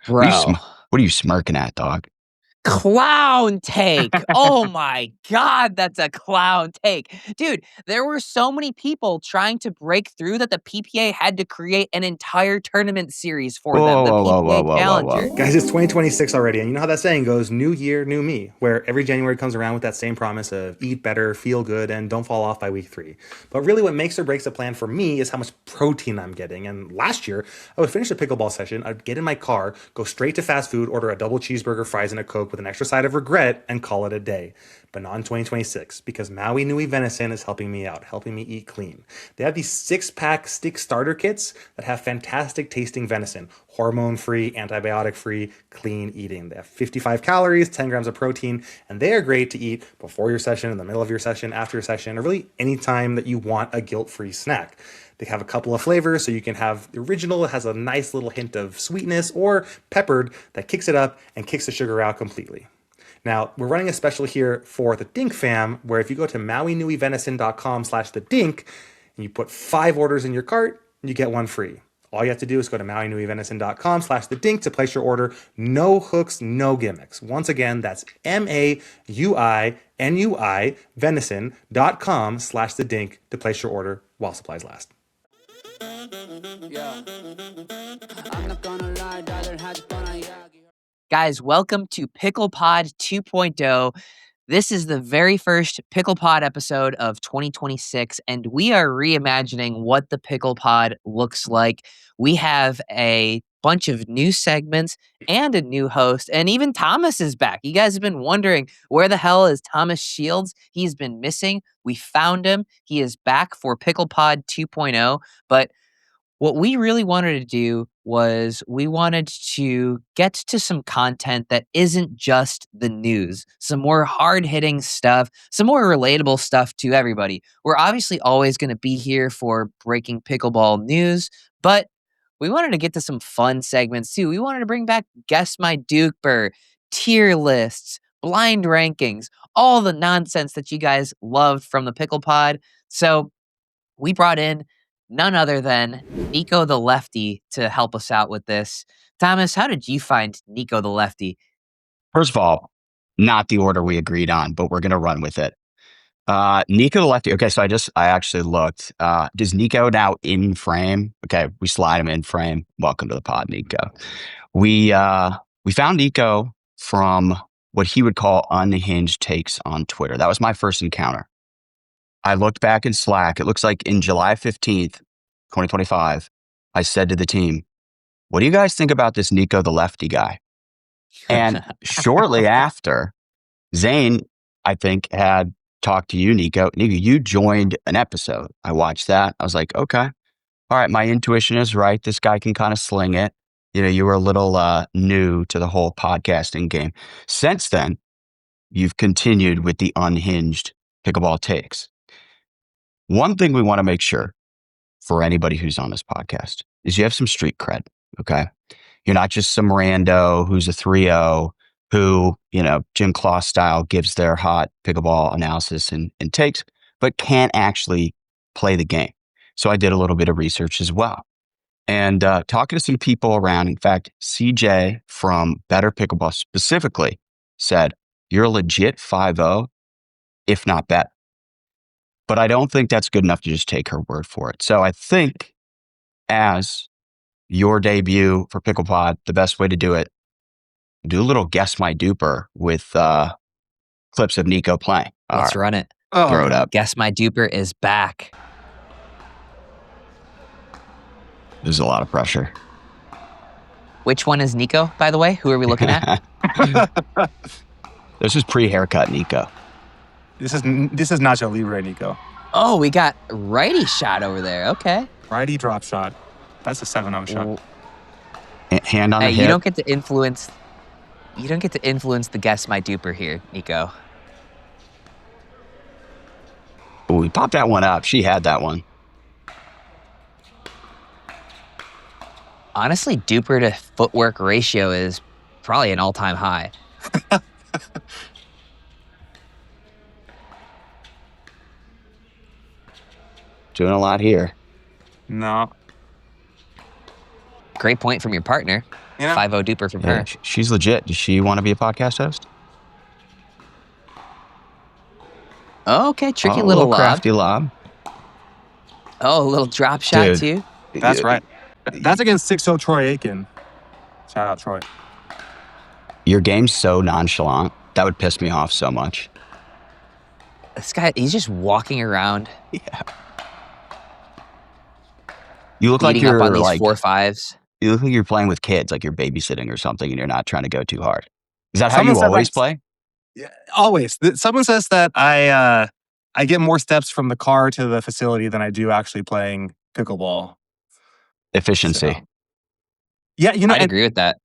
Bro. What are you smirking at, dog? Clown take. Oh my God, that's a clown take. Dude, there were so many people trying to break through that the PPA had to create an entire tournament series for them. The PPA Challenger. Guys, it's 2026 already, and you know how that saying goes, new year, new me, where every January comes around with that same promise of eat better, feel good, and don't fall off by week 3. But really what makes or breaks a plan for me is how much protein I'm getting. And last year, I would finish a pickleball session, I'd get in my car, go straight to fast food, order a double cheeseburger, fries, and a Coke with an extra side of regret, and call it a day. But not in 2026, because Maui Nui Venison is helping me out, helping me eat clean. They have these 6-pack stick starter kits that have fantastic tasting venison, hormone-free, antibiotic-free, clean eating. They have 55 calories, 10 grams of protein, and they are great to eat before your session, in the middle of your session, after your session, or really any time that you want a guilt-free snack. They have a couple of flavors, so you can have the original. It has a nice little hint of sweetness, or peppered that kicks it up and kicks the sugar out completely. Now, we're running a special here for the Dink fam, where if you go to mauinuivenison.com/thedink and you put 5 orders in your cart, you get 1 free. All you have to do is go to mauinuivenison.com/thedink to place your order. No hooks, no gimmicks. Once again, that's MAUINUI venison.com/thedink to place your order while supplies last. Guys, welcome to PicklePod 2.0. This is the very first PicklePod episode of 2026, and we are reimagining what the PicklePod looks like. We have a bunch of new segments and a new host, and even Thomas is back. You guys have been wondering, where the hell is Thomas Shields? He's been missing. We found him. He is back for PicklePod 2.0, but what we really wanted to do was we wanted to get to some content that isn't just the news, some more hard-hitting stuff, some more relatable stuff to everybody. We're obviously always going to be here for breaking pickleball news, but we wanted to get to some fun segments too. We wanted to bring back Guess My DUPR, tier lists, blind rankings, all the nonsense that you guys loved from the PicklePod. So we brought in none other than Nico the Lefty to help us out with this. Thomas, how did you find Nico the Lefty? First of all, not the order we agreed on, but we're going to run with it. Nico the Lefty. Okay, so I actually looked. Is Nico now in frame? Okay, we slide him in frame. Welcome to the pod, Nico. We found Nico from what he would call unhinged takes on Twitter. That was my first encounter. I looked back in Slack. It looks like in July 15th, 2025, I said to the team, what do you guys think about this Nico the Lefty guy? And shortly after, Zane, I think, had talked to you, Nico. Nico, you joined an episode. I watched that. I was like, okay, all right, my intuition is right. This guy can kind of sling it. You know, you were a little new to the whole podcasting game. Since then, you've continued with the unhinged pickleball takes. One thing we want to make sure for anybody who's on this podcast is you have some street cred, okay? You're not just some rando who's a 3-0 who, you know, Jim Claw style gives their hot pickleball analysis and takes, but can't actually play the game. So I did a little bit of research as well. And talking to some people around, in fact, CJ from Better Pickleball specifically said, you're a legit 5-0, if not better. But I don't think that's good enough to just take her word for it. So I think as your debut for PicklePod, the best way to do it, do a little Guess My DUPR with clips of Nico playing. Let's run it. Throw it up. Guess My DUPR is back. There's a lot of pressure. Which one is Nico, by the way? Who are we looking at? This is pre-haircut Nico. This is Nacho Libre, Nico. Oh, we got righty shot over there. Okay. Righty drop shot. That's a 7-0 shot. Hand on the hip. You don't get to influence the Guess My DUPR here, Nico. Ooh, we popped that one up. She had that one. Honestly, DUPR to footwork ratio is probably an all-time high. Doing a lot here. No. Great point from your partner. You know? 5-0 duper from Yeah, her. she's legit. Does she want to be a podcast host? Oh, okay, tricky Oh, a little lob. crafty lob. Oh, a little drop shot Dude. too. That's right. That's against 6-0 Troy Aiken. Shout out, Troy. Your game's so nonchalant. That would piss me off so much. This guy, he's just walking around, Yeah. You look beating like up on you're these like 4-5s. you look like you're playing with kids, like you're babysitting or something, and you're not trying to go too hard. Is that how Someone you said always that- play? Yeah, always. Someone says that I get more steps from the car to the facility than I do actually playing pickleball. Efficiency. So, yeah, you know, I'd agree with that.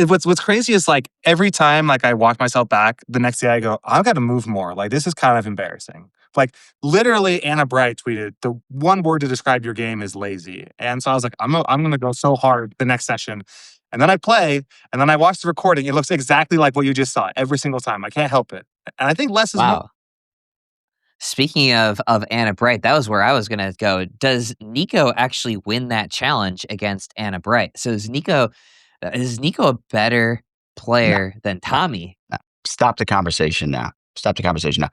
what's crazy is like every time like I walk myself back, the next day I go, I've got to move more. Like this is kind of embarrassing. Like literally, Anna Bright tweeted the one word to describe your game is lazy, and so I was like, I'm gonna go so hard the next session, and then I play, and then I watch the recording. It looks exactly like what you just saw every single time. I can't help it, and I think less is more. Wow. Speaking of Anna Bright, that was where I was gonna go. Does Nico actually win that challenge against Anna Bright? So is Nico a better player than Tommy? No. Stop the conversation now. Stop the conversation now.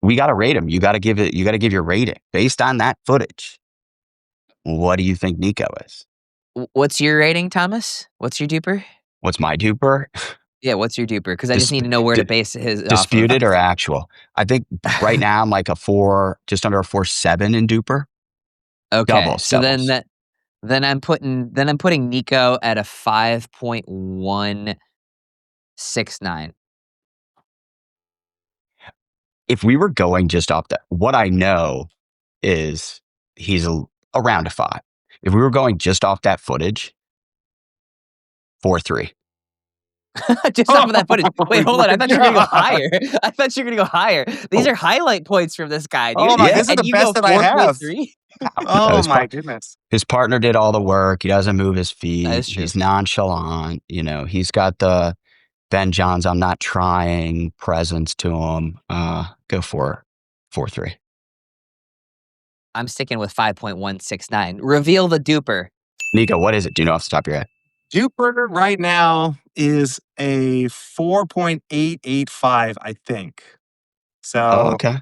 We got to rate him. You got to give your rating based on that footage. What do you think Nico is? What's your rating, Thomas? What's your duper? What's my duper? Yeah, what's your duper? Because I just need to know where to base his Disputed off or actual? I think right now I'm like just under a 4.7 in duper. Okay, Doubles, so doubles. then I'm putting Nico at a 5.169. If we were going just off that, what I know is he's around a 5. If we were going just off that footage, 4.3. Just off of that footage. Wait, hold on. I thought you were gonna go God. higher. I thought you were gonna go higher. These are highlight points from this guy, dude. Oh my, Yeah. this is And the you best go that I have. 4.3? Oh His my goodness. His partner did all the work. He doesn't move his feet. That is true. He's nonchalant. He's got the Ben Johns, I'm not trying presence to him. Go for 4.3. I'm sticking with 5.169. Reveal the duper. Nico, what is it? Do you know off the top of your head? JOOLA right now is a 4.885, I think. So, Okay.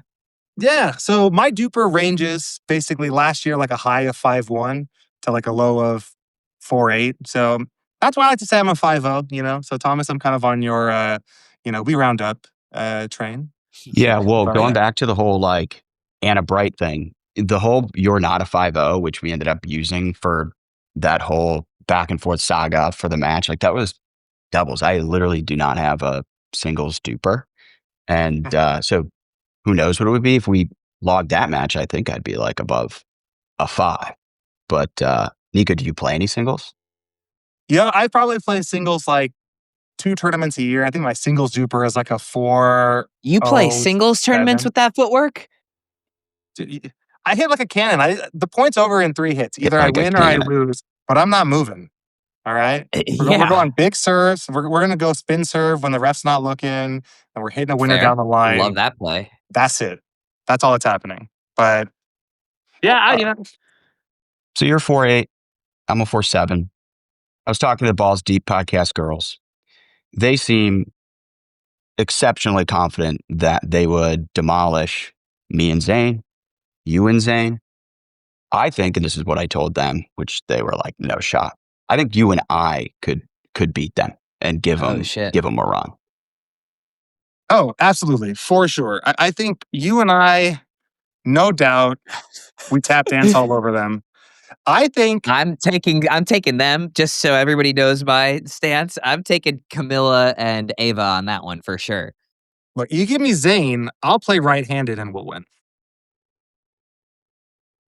yeah. So my DUPR ranges basically last year like a high of 5.1 to like a low of 4.8. So that's why I like to say I'm a 5.0, So Thomas, I'm kind of on your, we round up train. Yeah, well, But, going yeah. back to the whole like Anna Bright thing, the whole you're not a 5.0, which we ended up using for that whole back and forth saga for the match, like that was doubles. I literally do not have a singles duper. And so who knows what it would be if we logged that match. I think I'd be like above a 5. But Nico, do you play any singles? Yeah, I probably play singles like 2 tournaments a year. I think my singles DUPR is like a 4. You play singles tournaments 7. with that footwork? I hit like a cannon. The point's over in 3 hits. Either I like a win or I cannon. lose, but I'm not moving. All right? We're going big serves. We're going to go spin serve when the ref's not looking, and we're hitting a winner Fair. down the line. Love that play. That's it. That's all that's happening. But yeah, So you're 4.8. I'm a 4.7. I was talking to the Balls Deep podcast girls. They seem exceptionally confident that they would demolish me and Zane, you and Zane. I think, and this is what I told them, which they were like, no shot. I think you and I could beat them and give them a run. Oh, absolutely. For sure. I think you and I, no doubt, we tap dance all over them. I think I'm taking them, just so everybody knows my stance. I'm taking Camilla and Ava on that one for sure. Look, you give me Zane, I'll play right-handed and we'll win.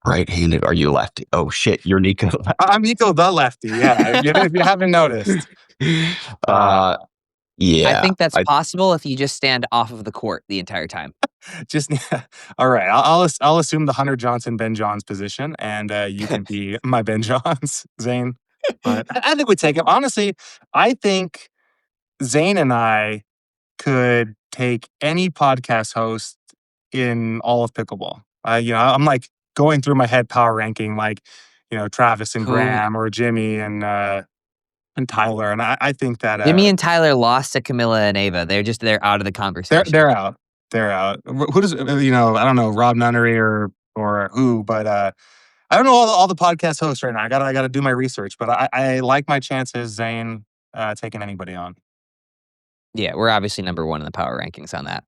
Right-handed? Are you lefty? Oh shit, you're Nico. I'm Nico the Lefty. Yeah, if you haven't noticed. Yeah, I think that's possible if you just stand off of the court the entire time. Just all right. I'll assume the Hunter Johnson Ben Johns position, and you can be my Ben Johns, Zane. But I think we take him. Honestly, I think Zane and I could take any podcast host in all of pickleball. I'm like going through my head power ranking, like Travis and Who- Graham or Jimmy and and Tyler, and I think that Jimmy and Tyler lost to Camilla and Ava. They're out of the conversation. they're out. They're out. Who does I don't know Rob Nunnery or who, but I don't know all the podcast hosts right now. I gotta do my research, but I like my chances, Zane, taking anybody on Yeah, we're obviously number one in the power rankings on that.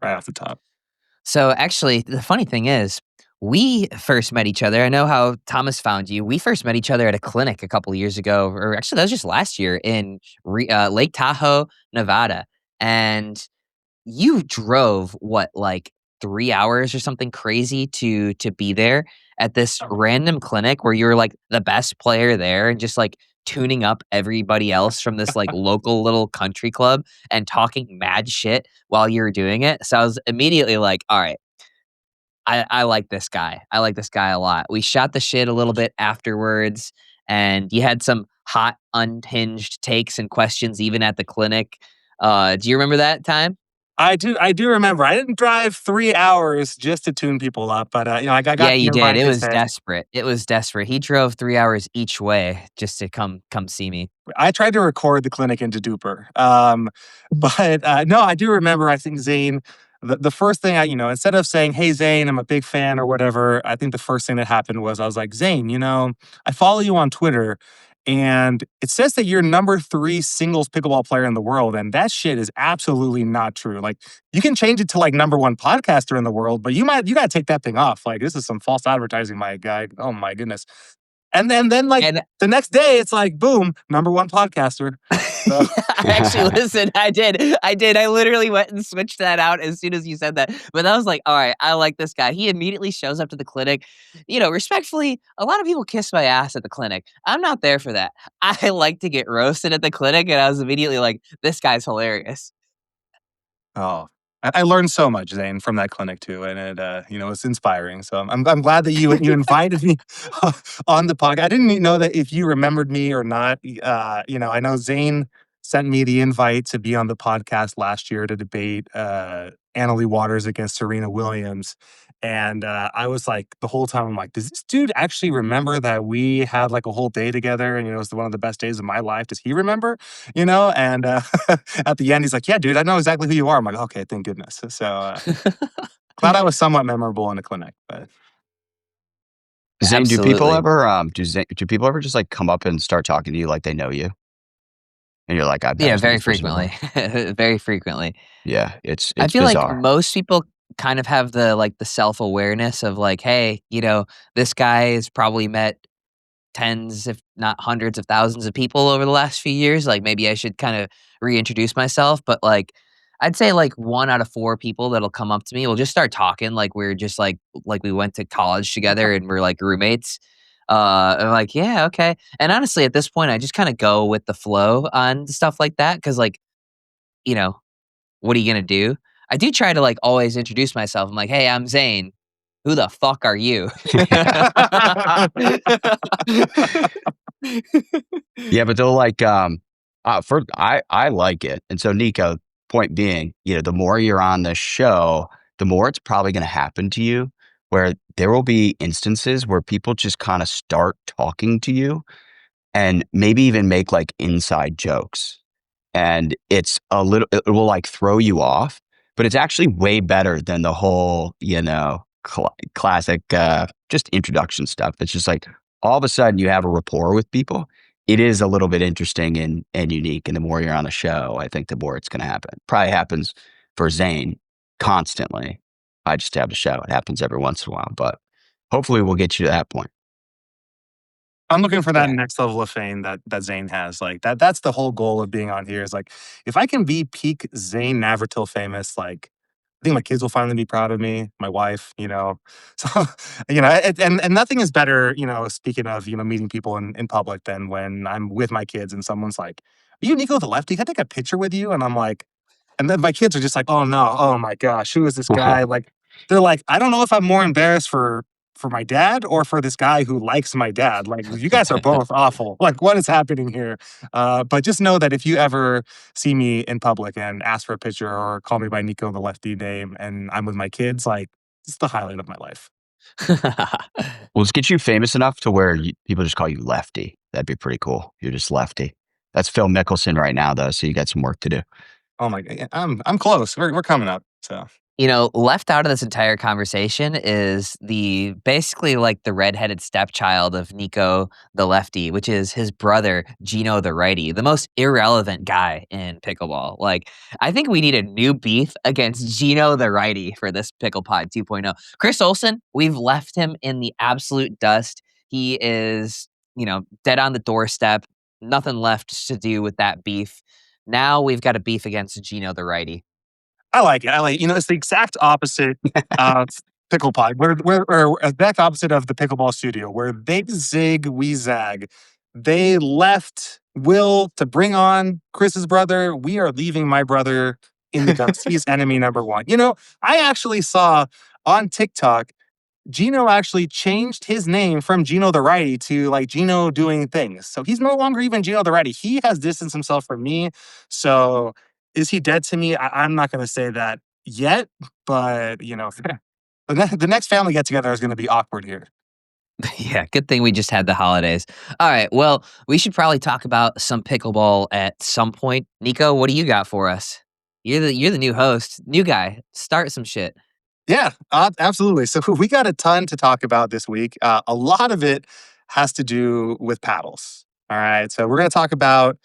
right off the top. So actually, the funny thing is, we first met each other. I know how Thomas found you. We first met each other at a clinic a couple of years ago, or actually, that was just last year in Lake Tahoe, Nevada. And you drove what, like 3 hours or something crazy to be there at this random clinic where you were like the best player there and just like tuning up everybody else from this like local little country club and talking mad shit while you were doing it. So I was immediately like, all right, I like this guy. I like this guy a lot. We shot the shit a little bit afterwards, and you had some hot, unhinged takes and questions even at the clinic. Do you remember that time? I do remember. I didn't drive 3 hours just to tune people up, but I got Yeah, the you did. invite. It They was said desperate. It was desperate. He drove 3 hours each way just to come see me. I tried to record the clinic into Duper. But no, I do remember. I think Zane, the first thing instead of saying, "Hey Zane, I'm a big fan" or whatever, I think the first thing that happened was I was like, "Zane, I follow you on Twitter, and it says that you're number 3 singles pickleball player in the world, and that shit is absolutely not true. Like, you can change it to like number 1 podcaster in the world, but you gotta take that thing off. Like, this is some false advertising, my guy. Oh my goodness." And then like And the next day, it's like, boom, number 1 podcaster. So, yeah, actually, listen, I did. I literally went and switched that out as soon as you said that. But I was like, all right, I like this guy. He immediately shows up to the clinic. Respectfully, a lot of people kiss my ass at the clinic. I'm not there for that. I like to get roasted at the clinic, and I was immediately like, this guy's hilarious. oh, I learned so much, Zane, from that clinic too, and it's inspiring. So I'm glad that you invited me on the podcast. I didn't even know that if you remembered me or not. I know Zane sent me the invite to be on the podcast last year to debate Anna Leigh Waters against Serena Williams. And I was like, the whole time, I'm like, does this dude actually remember that we had like a whole day together? And, it was one of the best days of my life. Does he remember? And at the end, he's like, yeah, dude, I know exactly who you are. I'm like, okay, thank goodness. So glad I was somewhat memorable in the clinic. But Zane, do people Absolutely. ever do people ever just like come up and start talking to you like they know you? And you're like, I've Yeah, never seen very this person frequently. before. Very frequently. Yeah, it's I it's feel like bizarre. most people kind of have the self-awareness of like, hey, this guy has probably met tens, if not hundreds of thousands of people over the last few years. Like maybe I should kind of reintroduce myself. But like I'd say like 1 out of 4 people that'll come up to me will just start talking like we're just like we went to college together and we're like roommates. I'm like, yeah, okay. And honestly, at this point, I just kind of go with the flow on stuff like that. Cause like, you know, what are you gonna do? I do try to like always introduce myself. I'm like, hey, I'm Zane. Who the fuck are you? Yeah, but they'll like for I like it. And so Nico, point being, the more you're on the show, the more it's probably going to happen to you where there will be instances where people just kind of start talking to you and maybe even make like inside jokes. And it will like throw you off, but it's actually way better than the whole, classic, just introduction stuff. It's just like all of a sudden you have a rapport with people. It is a little bit interesting and unique. And the more you're on the show, I think the more it's going to happen. Probably happens for Zane constantly. I just have the show. It happens every once in a while, but hopefully we'll get you to that point. I'm looking for that Yeah. next level of fame that Zane has. Like that's the whole goal of being on here is like, if I can be peak Zane Navratil famous, like I think my kids will finally be proud of me, my wife, So, and nothing is better, speaking of, meeting people in public than when I'm with my kids and someone's like, are you Nico the Lefty? Can I take a picture with you? And I'm like, and then my kids are just like, oh no, oh my gosh, who is this guy? Like, they're like, I don't know if I'm more embarrassed for my dad or for this guy who likes my dad. Like, you guys are both awful. Like, what is happening here? But just know that if you ever see me in public and ask for a picture or call me by Nico the Lefty name and I'm with my kids, like, it's the highlight of my life. Well, let's get you famous enough to where people just call you Lefty. That'd be pretty cool. You're just Lefty. That's Phil Mickelson right now, though, so you got some work to do. Oh my god, I'm close. We're coming up. So Left out of this entire conversation is basically like the redheaded stepchild of Nico the Lefty, which is his brother, Gino the Righty, the most irrelevant guy in pickleball. Like, I think we need a new beef against Gino the Righty for this PicklePod 2.0. Chris Olsen, we've left him in the absolute dust. He is, dead on the doorstep. Nothing left to do with that beef. Now we've got a beef against Gino the Righty. I like it. It's the exact opposite of PicklePod. We're exact opposite of the pickleball studio, where they zig, we zag. They left Will to bring on Chris's brother. We are leaving my brother in the dust. He's enemy number one. I actually saw on TikTok, Gino actually changed his name from Gino the Righty to like Gino doing things. So he's no longer even Gino the Righty. He has distanced himself from me. So is he dead to me? I'm not going to say that yet, but the next family get together is going to be awkward here. Yeah, good thing we just had the holidays. All right, well, we should probably talk about some pickleball at some point. Nico, what do you got for us? You're the new host, new guy. Start some shit. Yeah, absolutely. So we got a ton to talk about this week. A lot of it has to do with paddles. All right, so we're going to talk about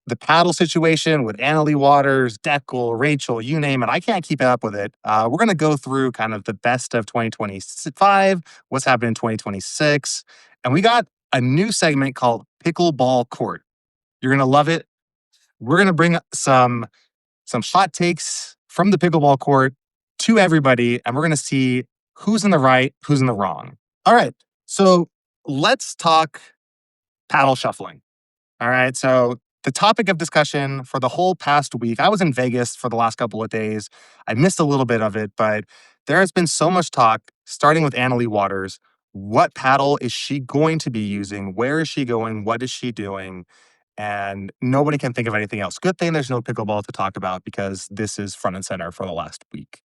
the paddle situation with Anna Leigh Waters, Dekel, Rachel, you name it. I can't keep up with it. We're going to go through kind of the best of 2025, what's happened in 2026. And we got a new segment called Pickleball Court. You're going to love it. We're going to bring some hot takes from the pickleball court to everybody, and we're going to see who's in the right, who's in the wrong. All right. So let's talk paddle shuffling. All right. So the topic of discussion for the whole past week, I was in Vegas for the last couple of days. I missed a little bit of it, but there has been so much talk, starting with Anna Leigh Waters. What paddle is she going to be using? Where is she going? What is she doing? And nobody can think of anything else. Good thing there's no pickleball to talk about because this is front and center for the last week.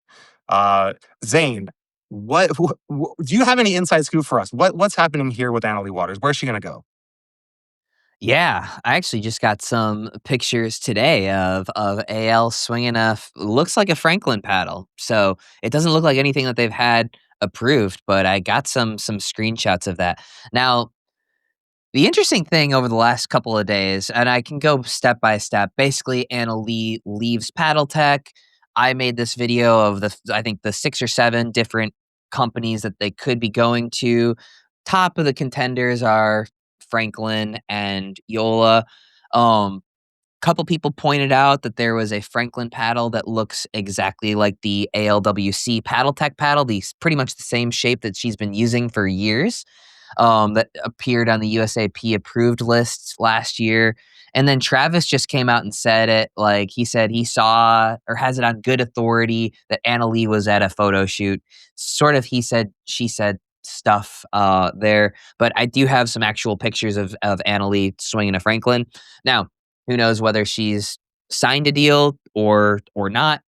Zane, do you have any inside scoop for us? What's happening here with Anna Leigh Waters? Where's she going to go? Yeah, I actually just got some pictures today of AL swinging looks like a Franklin paddle. So it doesn't look like anything that they've had approved, but I got some screenshots of that. Now, the interesting thing over the last couple of days, and I can go step by step. Basically, Anna Leigh leaves PaddleTek. I made this video of I think the 6 or 7 different companies that they could be going to. Top of the contenders are Franklin and JOOLA. Couple people pointed out that there was a Franklin paddle that looks exactly like the ALWC PaddleTek paddle, pretty much the same shape that she's been using for years, that appeared on the USAP approved lists last year. And then Travis just came out and said it. Like, he said he saw or has it on good authority that Anna Leigh was at a photo shoot. Sort of he said, she said stuff there. But I do have some actual pictures of Anna Leigh swinging a Franklin. Now, who knows whether she's signed a deal or not.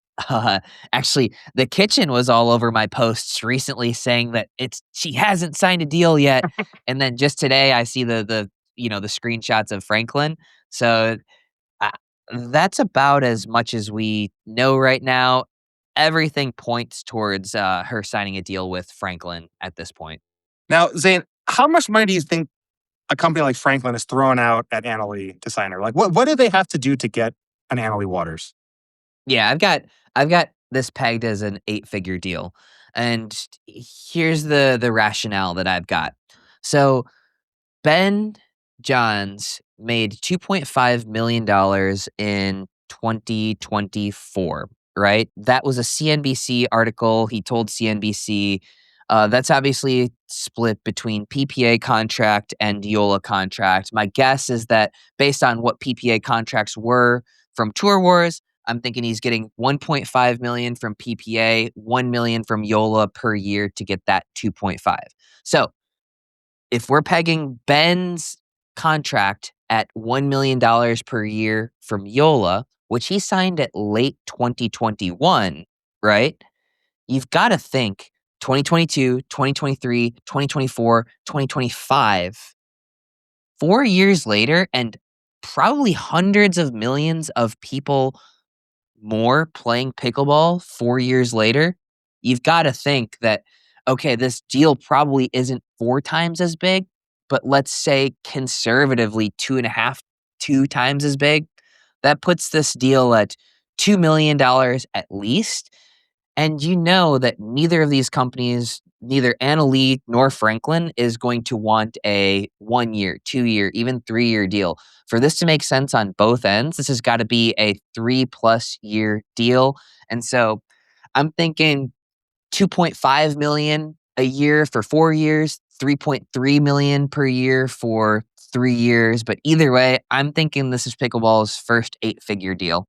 Actually, the kitchen was all over my posts recently saying that she hasn't signed a deal yet. And then just today I see the screenshots of Franklin. So that's about as much as we know right now. Everything points towards her signing a deal with Franklin at this point. Now, Zane, how much money do you think a company like Franklin is throwing out at Anna Leigh to sign her? Like, what do they have to do to get an Anna Leigh Waters? Yeah, I've got this pegged as an 8-figure deal. And here's the rationale that I've got. So Ben Johns made $2.5 million in 2024, right? That was a CNBC article. He told CNBC that's obviously split between PPA contract and JOOLA contract. My guess is that based on what PPA contracts were from Tour Wars, I'm thinking he's getting 1.5 million from PPA, 1 million from JOOLA per year to get that 2.5. So if we're pegging Ben's contract at $1 million per year from JOOLA, which he signed at late 2021, right? You've got to think 2022, 2023, 2024, 2025. 4 years later, and probably hundreds of millions of people more playing pickleball 4 years later, you've gotta think that, okay, this deal probably isn't 4 times as big, but let's say conservatively 2.5, 2 times as big. That puts this deal at $2 million at least, and you know that neither of these companies, neither Anna Leigh nor Franklin, is going to want a 1 year, 2 year, even 3 year deal. For this to make sense on both ends, this has got to be a 3+ year deal. And so I'm thinking 2.5 million a year for 4 years, 3.3 million per year for 3 years. But either way, I'm thinking this is pickleball's first 8-figure deal.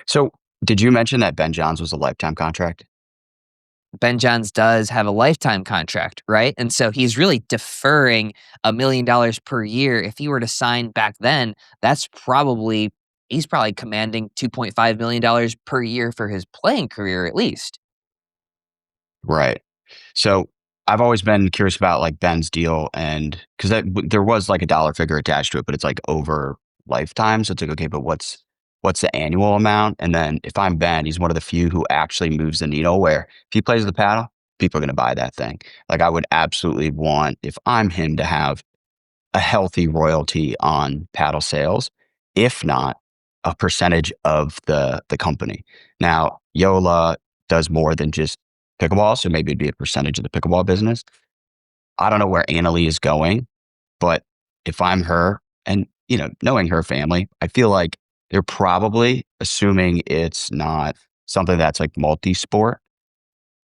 So, did you mention that Ben Johns was a lifetime contract? Ben Johns does have a lifetime contract, right? And so he's really deferring $1 million per year. If he were to sign back then, he's probably commanding $2.5 million per year for his playing career at least. Right. So, I've always been curious about like Ben's deal, and because there was like a dollar figure attached to it, but it's like over lifetime. So it's like, okay, but what's the annual amount? And then if I'm Ben, he's one of the few who actually moves the needle. Where if he plays the paddle, people are going to buy that thing. Like I would absolutely want, if I'm him, to have a healthy royalty on paddle sales, if not a percentage of the company. Now, Yola does more than just pickleball, so maybe it'd be a percentage of the pickleball business. I don't know where Anna Leigh is going, but if I'm her and, knowing her family, I feel like they're probably assuming it's not something that's like multi-sport.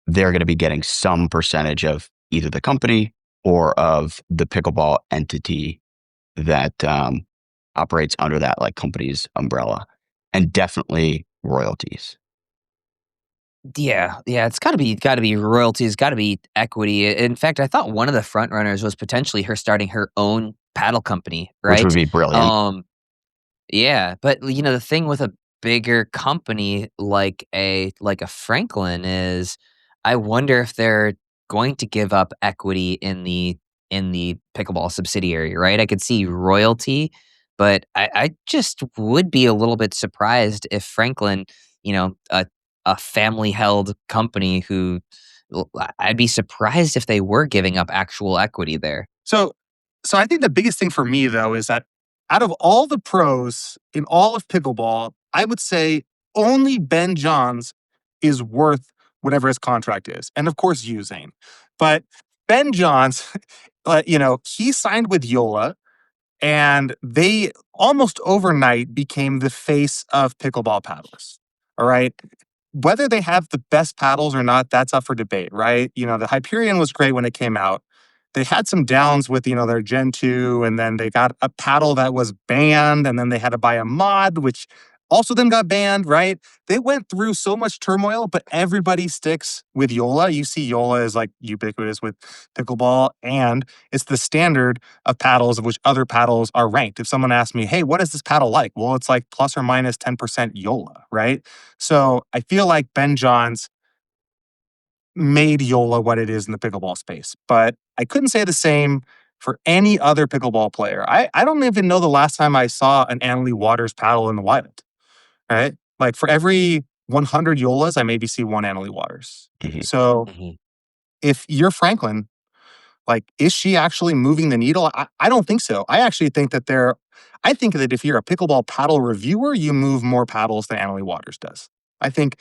They're going to be getting some percentage of either the company or of the pickleball entity that operates under that like company's umbrella, and definitely royalties. Yeah, it's gotta be royalties, gotta be equity. In fact, I thought one of the front runners was potentially her starting her own paddle company, Which would right? be brilliant. Yeah, but the thing with a bigger company like a Franklin is, I wonder if they're going to give up equity in the pickleball subsidiary, right? I could see royalty, but I just would be a little bit surprised if Franklin, a family held company I'd be surprised if they were giving up actual equity there. So, so I think the biggest thing for me though is that out of all the pros in all of pickleball, I would say only Ben Johns is worth whatever his contract is, and of course you, Zane. But Ben Johns, he signed with Yola, and they almost overnight became the face of pickleball paddlers. All right. Whether they have the best paddles or not, that's up for debate, right? The Hyperion was great when it came out. They had some downs with, their Gen 2, and then they got a paddle that was banned, and then they had to buy a mod, which also then got banned, right? They went through so much turmoil, but everybody sticks with Yola. You see Yola is like ubiquitous with pickleball, and it's the standard of paddles of which other paddles are ranked. If someone asks me, hey, what is this paddle like? Well, it's like plus or minus 10% Yola, right? So I feel like Ben Johns made Yola what it is in the pickleball space. But I couldn't say the same for any other pickleball player. I don't even know the last time I saw an Anna Leigh Waters paddle in the wild, right? Like for every 100 Yolas, I maybe see one Anna Leigh Waters. Mhm. So Mhm. if you're Franklin, like, is she actually moving the needle? I don't think so. I think that if you're a pickleball paddle reviewer, you move more paddles than Anna Leigh Waters does. I think,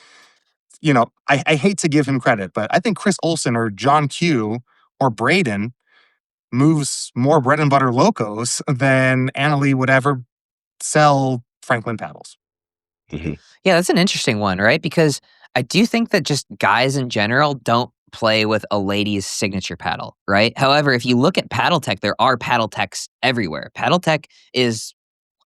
I hate to give him credit, but I think Chris Olsen or John Q or Braden moves more bread and butter locos than Anna Leigh would ever sell Franklin paddles. Mhm. Yeah, that's an interesting one, right? Because I do think that just guys in general don't play with a lady's signature paddle, right? However, if you look at PaddleTek, there are PaddleTeks everywhere. PaddleTek is,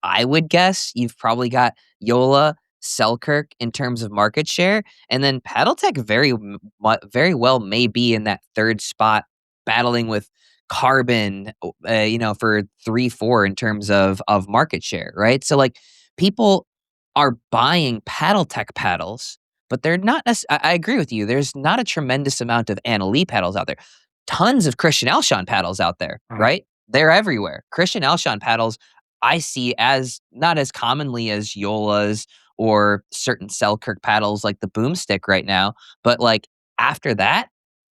I would guess, you've probably got Yola, Selkirk in terms of market share, and then PaddleTek very well may be in that third spot, battling with Carbon, for 3-4 in terms of market share, right? So like people are buying PaddleTek paddles, but they're not. I agree with you. There's not a tremendous amount of Anna Leigh paddles out there. Tons of Christian Alshon paddles out there, Mhm. right? they're everywhere. Christian Alshon paddles I see as not as commonly as JOOLAs or certain Selkirk paddles like the Boomstick right now, but like after that,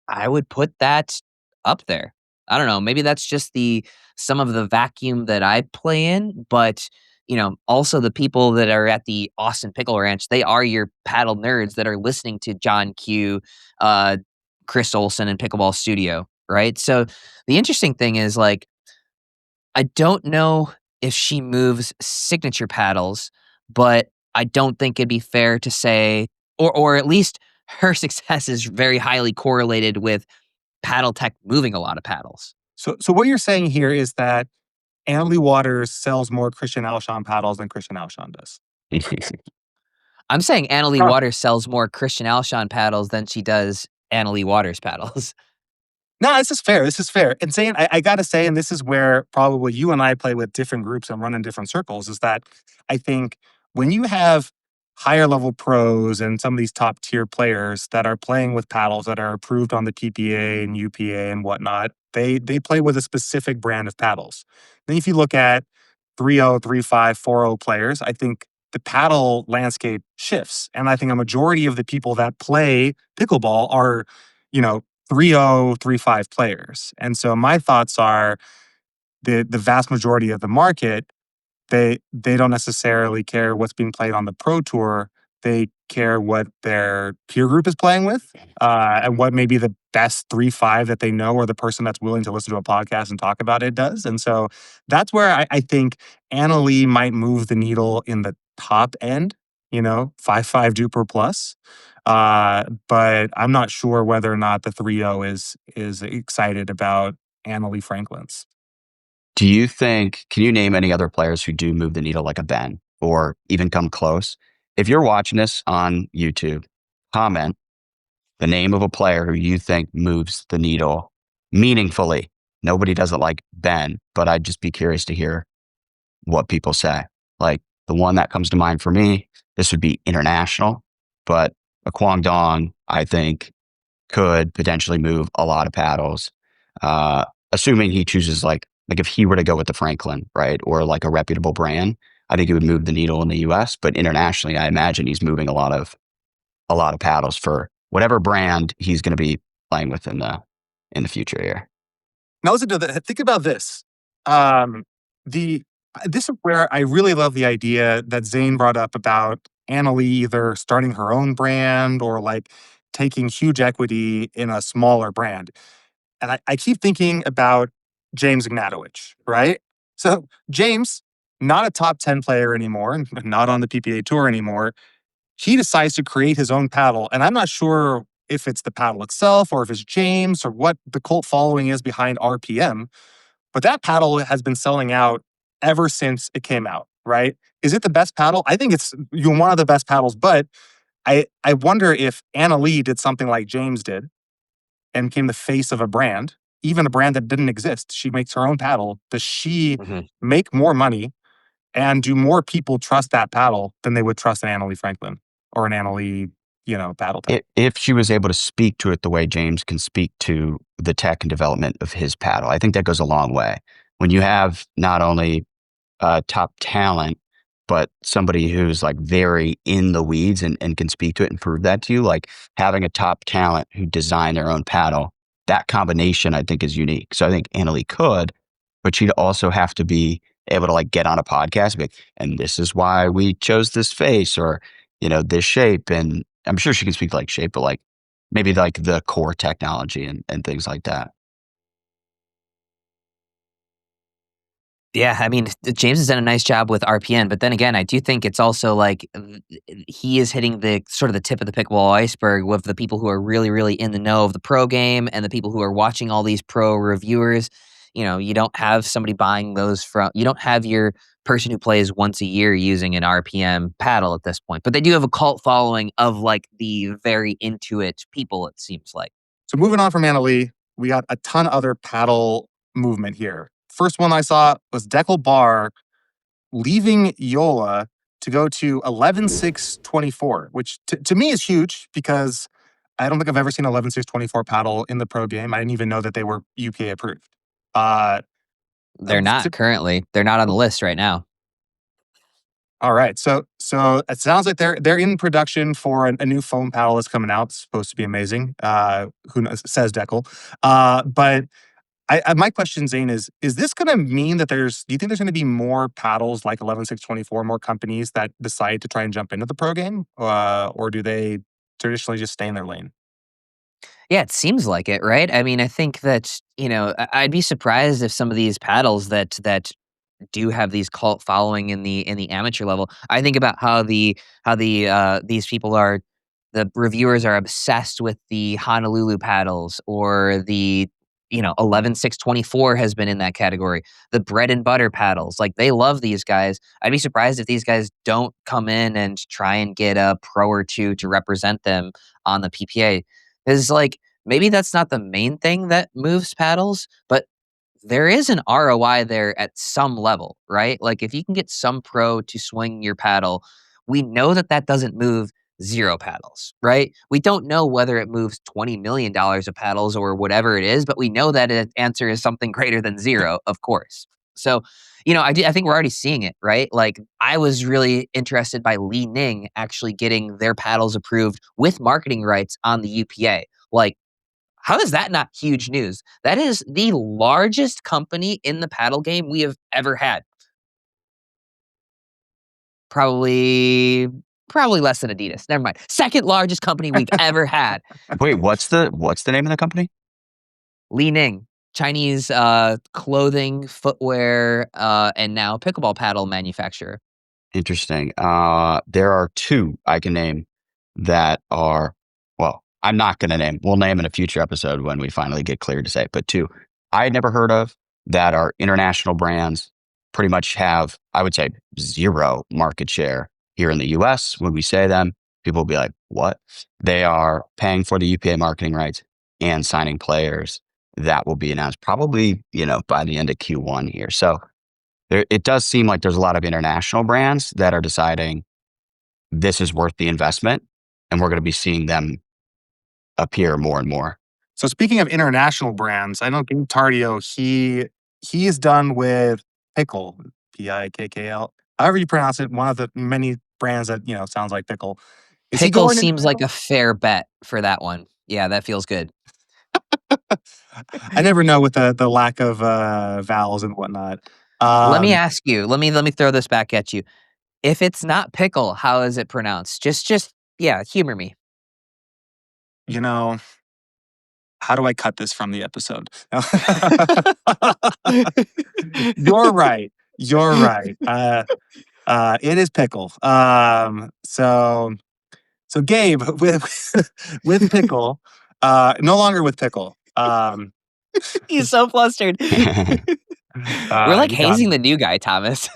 I would put that up there. I don't know, maybe that's just the some of the vacuum that I play in, but also the people that are at the Austin Pickle Ranch, they are your paddle nerds that are listening to John Q, uh, Chris Olsen, and Pickleball Studio, right? So the interesting thing is like I don't know if she moves signature paddles, but I don't think it'd be fair to say, or at least her success is very highly correlated with PaddleTek moving a lot of paddles. So what you're saying here is that Anna Leigh Waters sells more Christian Alshon paddles than Christian Alshon does. I'm saying Anna Leigh Huh. Waters sells more Christian Alshon paddles than she does Anna Leigh Waters paddles. No, this is fair. This is fair. And Zane, I got to say, and this is where probably you and I play with different groups and run in different circles, is that I think when you have higher level pros and some of these top tier players that are playing with paddles that are approved on the PPA and UPA and whatnot, they play with a specific brand of paddles. Then if you look at 3.0, 3.5, 4.0 players, I think the paddle landscape shifts. And I think a majority of the people that play pickleball are, you know, 3.0, 3.5 players. And so my thoughts are the vast majority of the market, they don't necessarily care what's being played on the pro tour. They care what their peer group is playing with, and what maybe the best 3.5 that they know or the person that's willing to listen to a podcast and talk about it does. And so that's where I think Anna Leigh might move the needle in the top end, 5.5 DUPR plus. But I'm not sure whether or not the 3.0 is excited about Anna Leigh Franklin's. Do you think, can you name any other players who do move the needle like a Ben or even come close? If you're watching this on YouTube, comment the name of a player who you think moves the needle meaningfully. Nobody does it like Ben, but I'd just be curious to hear what people say. Like the one that comes to mind for me, this would be international, but a Kwang Dong, I think, could potentially move a lot of paddles, assuming he chooses like if he were to go with the Franklin, right, or like a reputable brand. I think it would move the needle in the U.S., but internationally, I imagine he's moving a lot of paddles for whatever brand he's going to be playing with in the future here. Now listen to that. Think about this. This is where I really love the idea that Zane brought up about Anna Leigh either starting her own brand or like taking huge equity in a smaller brand. And I keep thinking about James Ignatowicz, right? So James, not a top 10 player anymore, not on the PPA tour anymore. He decides to create his own paddle. And I'm not sure if it's the paddle itself or if it's James or what the cult following is behind RPM. But that paddle has been selling out ever since it came out, right? Is it the best paddle? I think it's one of the best paddles, but I wonder if Anna Leigh did something like James did and became the face of a brand, even a brand that didn't exist. She makes her own paddle. Does she make more money and do more people trust that paddle than they would trust an Anna Leigh Franklin or an Anna Leigh, PaddleTek? If she was able to speak to it the way James can speak to the tech and development of his paddle, I think that goes a long way. When you have not only top talent, but somebody who's like very in the weeds and can speak to it and prove that to you, like having a top talent who designed their own paddle, that combination I think is unique. So I think Anna Leigh could, but she'd also have to be able to like get on a podcast and be like, and this is why we chose this face or, this shape. And I'm sure she can speak to like shape, but like maybe like the core technology and things like that. Yeah, I mean, James has done a nice job with RPN, but then again, I do think it's also like he is hitting the sort of the tip of the pickleball iceberg with the people who are really, really in the know of the pro game and the people who are watching all these pro reviewers. You don't have somebody buying those you don't have your person who plays once a year using an RPM paddle at this point, but they do have a cult following of like the very into it people, it seems like. So moving on from Anna Leigh, we got a ton of other paddle movement here. First one I saw was Dekel Barr leaving JOOLA to go to 11.624, which to me is huge because I don't think I've ever seen 11.624 paddle in the pro game. I didn't even know that they were UPA approved. They're not currently. They're not on the list right now. All right. So it sounds like they're in production for a new foam paddle that's coming out. It's supposed to be amazing. Who knows? Says Dekel. But my question, Zane, is this going to mean that do you think there's going to be more paddles like 11.624, more companies that decide to try and jump into the pro game? Or do they traditionally just stay in their lane? Yeah, it seems like it, right? I mean, I think that, I'd be surprised if some of these paddles that do have these cult following in the amateur level. I think about how these people are the reviewers are obsessed with the Honolulu paddles or the 11.624 has been in that category. The bread and butter paddles, like they love these guys. I'd be surprised if these guys don't come in and try and get a pro or two to represent them on the PPA. Is like maybe that's not the main thing that moves paddles, but there is an ROI there at some level, right? Like if you can get some pro to swing your paddle, we know that that doesn't move zero paddles, right? We don't know whether it moves $20 million of paddles or whatever it is, but we know that the answer is something greater than zero, of course. So, I think we're already seeing it, right? Like I was really interested by Li Ning actually getting their paddles approved with marketing rights on the UPA. Like, how is that not huge news? That is the largest company in the paddle game we have ever had. Probably less than Adidas. Never mind. Second largest company we've ever had. Wait, what's the name of the company? Li Ning, Chinese clothing, footwear, and now pickleball paddle manufacturer. Interesting. There are two I can name that are, well, I'm not going to name. We'll name in a future episode when we finally get cleared to say it. But two I had never heard of that are international brands, pretty much have, I would say, zero market share here in the US. When we say them, people will be like, what? They are paying for the UPA marketing rights and signing players that will be announced probably, by the end of Q1 here. So it does seem like there's a lot of international brands that are deciding this is worth the investment, and we're going to be seeing them appear more and more. So speaking of international brands, I know Gabe Tardio, he is done with Pickle, Pikkl. However you pronounce it, one of the many brands that, sounds like pickle. Is he Pickle going seems like into- a fair bet for that one. Yeah, that feels good. I never know with the lack of vowels and whatnot. Let me ask you. Let me throw this back at you. If it's not pickle, how is it pronounced? Just yeah, humor me. How do I cut this from the episode? You're right. You're right. It is pickle. So Gabe with pickle, no longer with pickle. He's so flustered. We're like You got hazing me. the new guy, Thomas.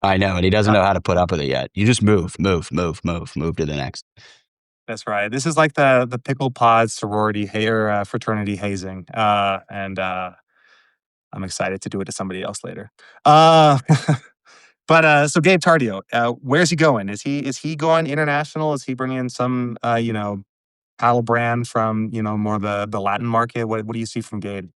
I know, and he doesn't know how to put up with it yet. You just move to the next. That's right. This is like the PicklePod sorority or fraternity hazing, and I'm excited to do it to somebody else later. But so Gabe Tardio, where's he going? Is he going international? Is he bringing in some paddle brand from more the Latin market? What do you see from Gabe?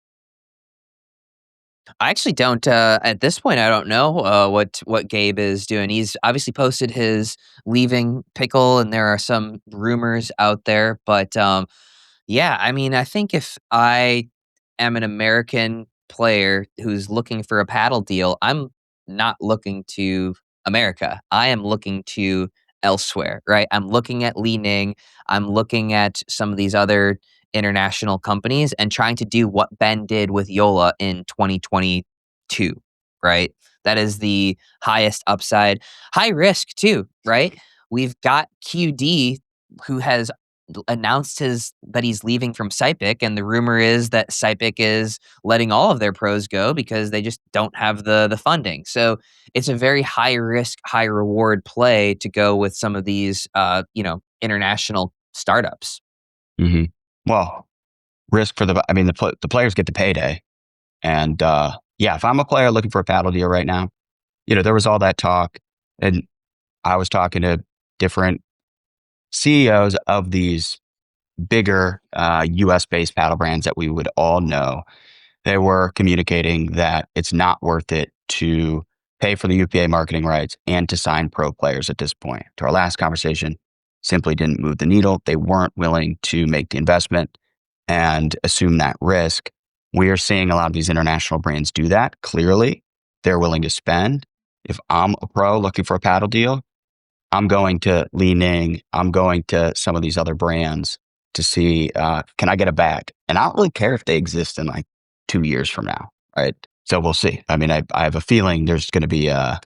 I actually don't. At this point, I don't know what Gabe is doing. He's obviously posted his leaving Pickle, and there are some rumors out there. But yeah, I mean, I think if I am an American player who's looking for a paddle deal, I'm not looking to America. I am looking to elsewhere, right? I'm looking at Li Ning. I'm looking at some of these other international companies and trying to do what Ben did with JOOLA in 2022, right? That is the highest upside, high risk too, right? We've got QD who has announced that he's leaving from Sypic, and the rumor is that Sypic is letting all of their pros go because they just don't have the funding. So it's a very high risk, high reward play to go with some of these international startups. Mm-hmm. Well, risk for the players get the payday, and yeah, if I'm a player looking for a paddle deal right now, there was all that talk, and I was talking to different CEOs of these bigger US based paddle brands that we would all know. they were communicating that it's not worth it to pay for the UPA marketing rights and to sign pro players at this point. To our last conversation, simply didn't move the needle. They weren't willing to make the investment and assume that risk. We are seeing a lot of these international brands do that. Clearly, they're willing to spend. If I'm a pro looking for a paddle deal, I'm going to Li Ning. I'm going to some of these other brands to see, can I get a bag? And I don't really care if they exist in like 2 years from now, right? So we'll see. I mean, I have a feeling there's going to be a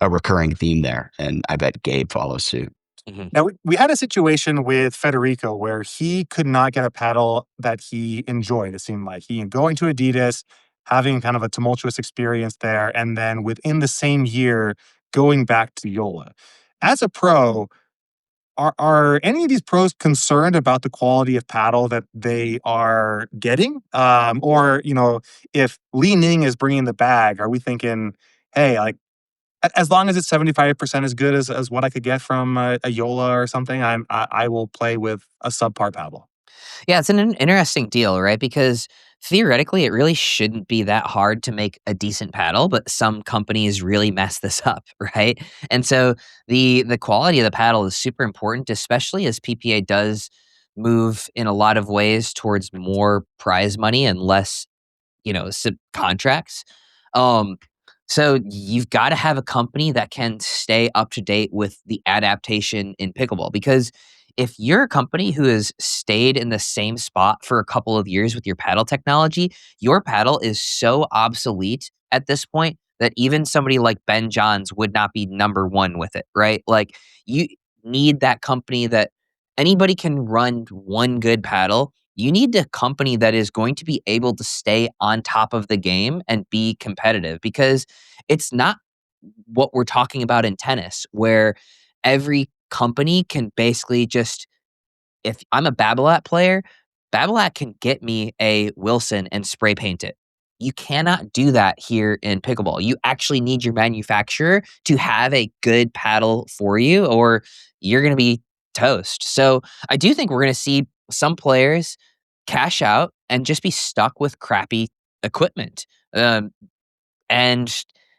recurring theme there, and I bet Gabe follows suit. Mhm. Now, we had a situation with Federico where he could not get a paddle that he enjoyed, it seemed like. He going to Adidas, having kind of a tumultuous experience there, and then within the same year, going back to JOOLA. As a pro, are any of these pros concerned about the quality of paddle that they are getting? Or, if Li Ning is bringing the bag, are we thinking, hey, like, as long as it's 75% as good as what I could get from a JOOLA or something, I will play with a subpar paddle. Yeah, it's an interesting deal, right? Because theoretically, it really shouldn't be that hard to make a decent paddle, but some companies really mess this up, right? And so the quality of the paddle is super important, especially as PPA does move in a lot of ways towards more prize money and less contracts. Um, so you've got to have a company that can stay up to date with the adaptation in pickleball, because if you're a company who has stayed in the same spot for a couple of years with your paddle technology, your paddle is so obsolete at this point that even somebody like Ben Johns would not be number one with it, right? Like, you need that company that anybody can run one good paddle. You need a company that is going to be able to stay on top of the game and be competitive, because it's not what we're talking about in tennis, where every company can basically just, if I'm a Babolat player, Babolat can get me a Wilson and spray paint it. You cannot do that here in pickleball. You actually need your manufacturer to have a good paddle for you, or you're going to be toast. So I do think we're going to see some players cash out and just be stuck with crappy equipment. And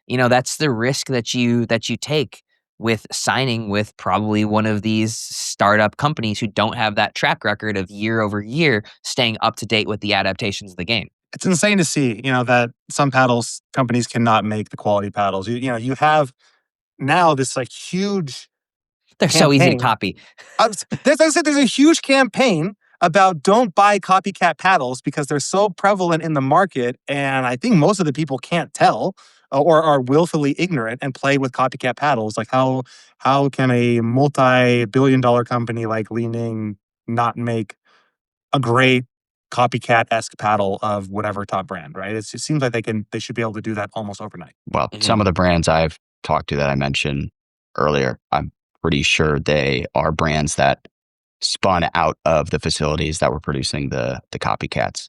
that's the risk that you take with signing with probably one of these startup companies who don't have that track record of year over year staying up to date with the adaptations of the game. It's insane to see, that some paddles companies cannot make the quality paddles. You have now this like huge They're so easy to campaign. copy. There's a huge campaign about don't buy copycat paddles because they're so prevalent in the market, and I think most of the people can't tell or are willfully ignorant and play with copycat paddles. Like, how can a multi-billion-dollar company like Li Ning not make a great copycat-esque paddle of whatever top brand, right? It seems like they should be able to do that almost overnight. Well, some of the brands I've talked to that I mentioned earlier, I'm pretty sure they are brands that spun out of the facilities that were producing the copycats.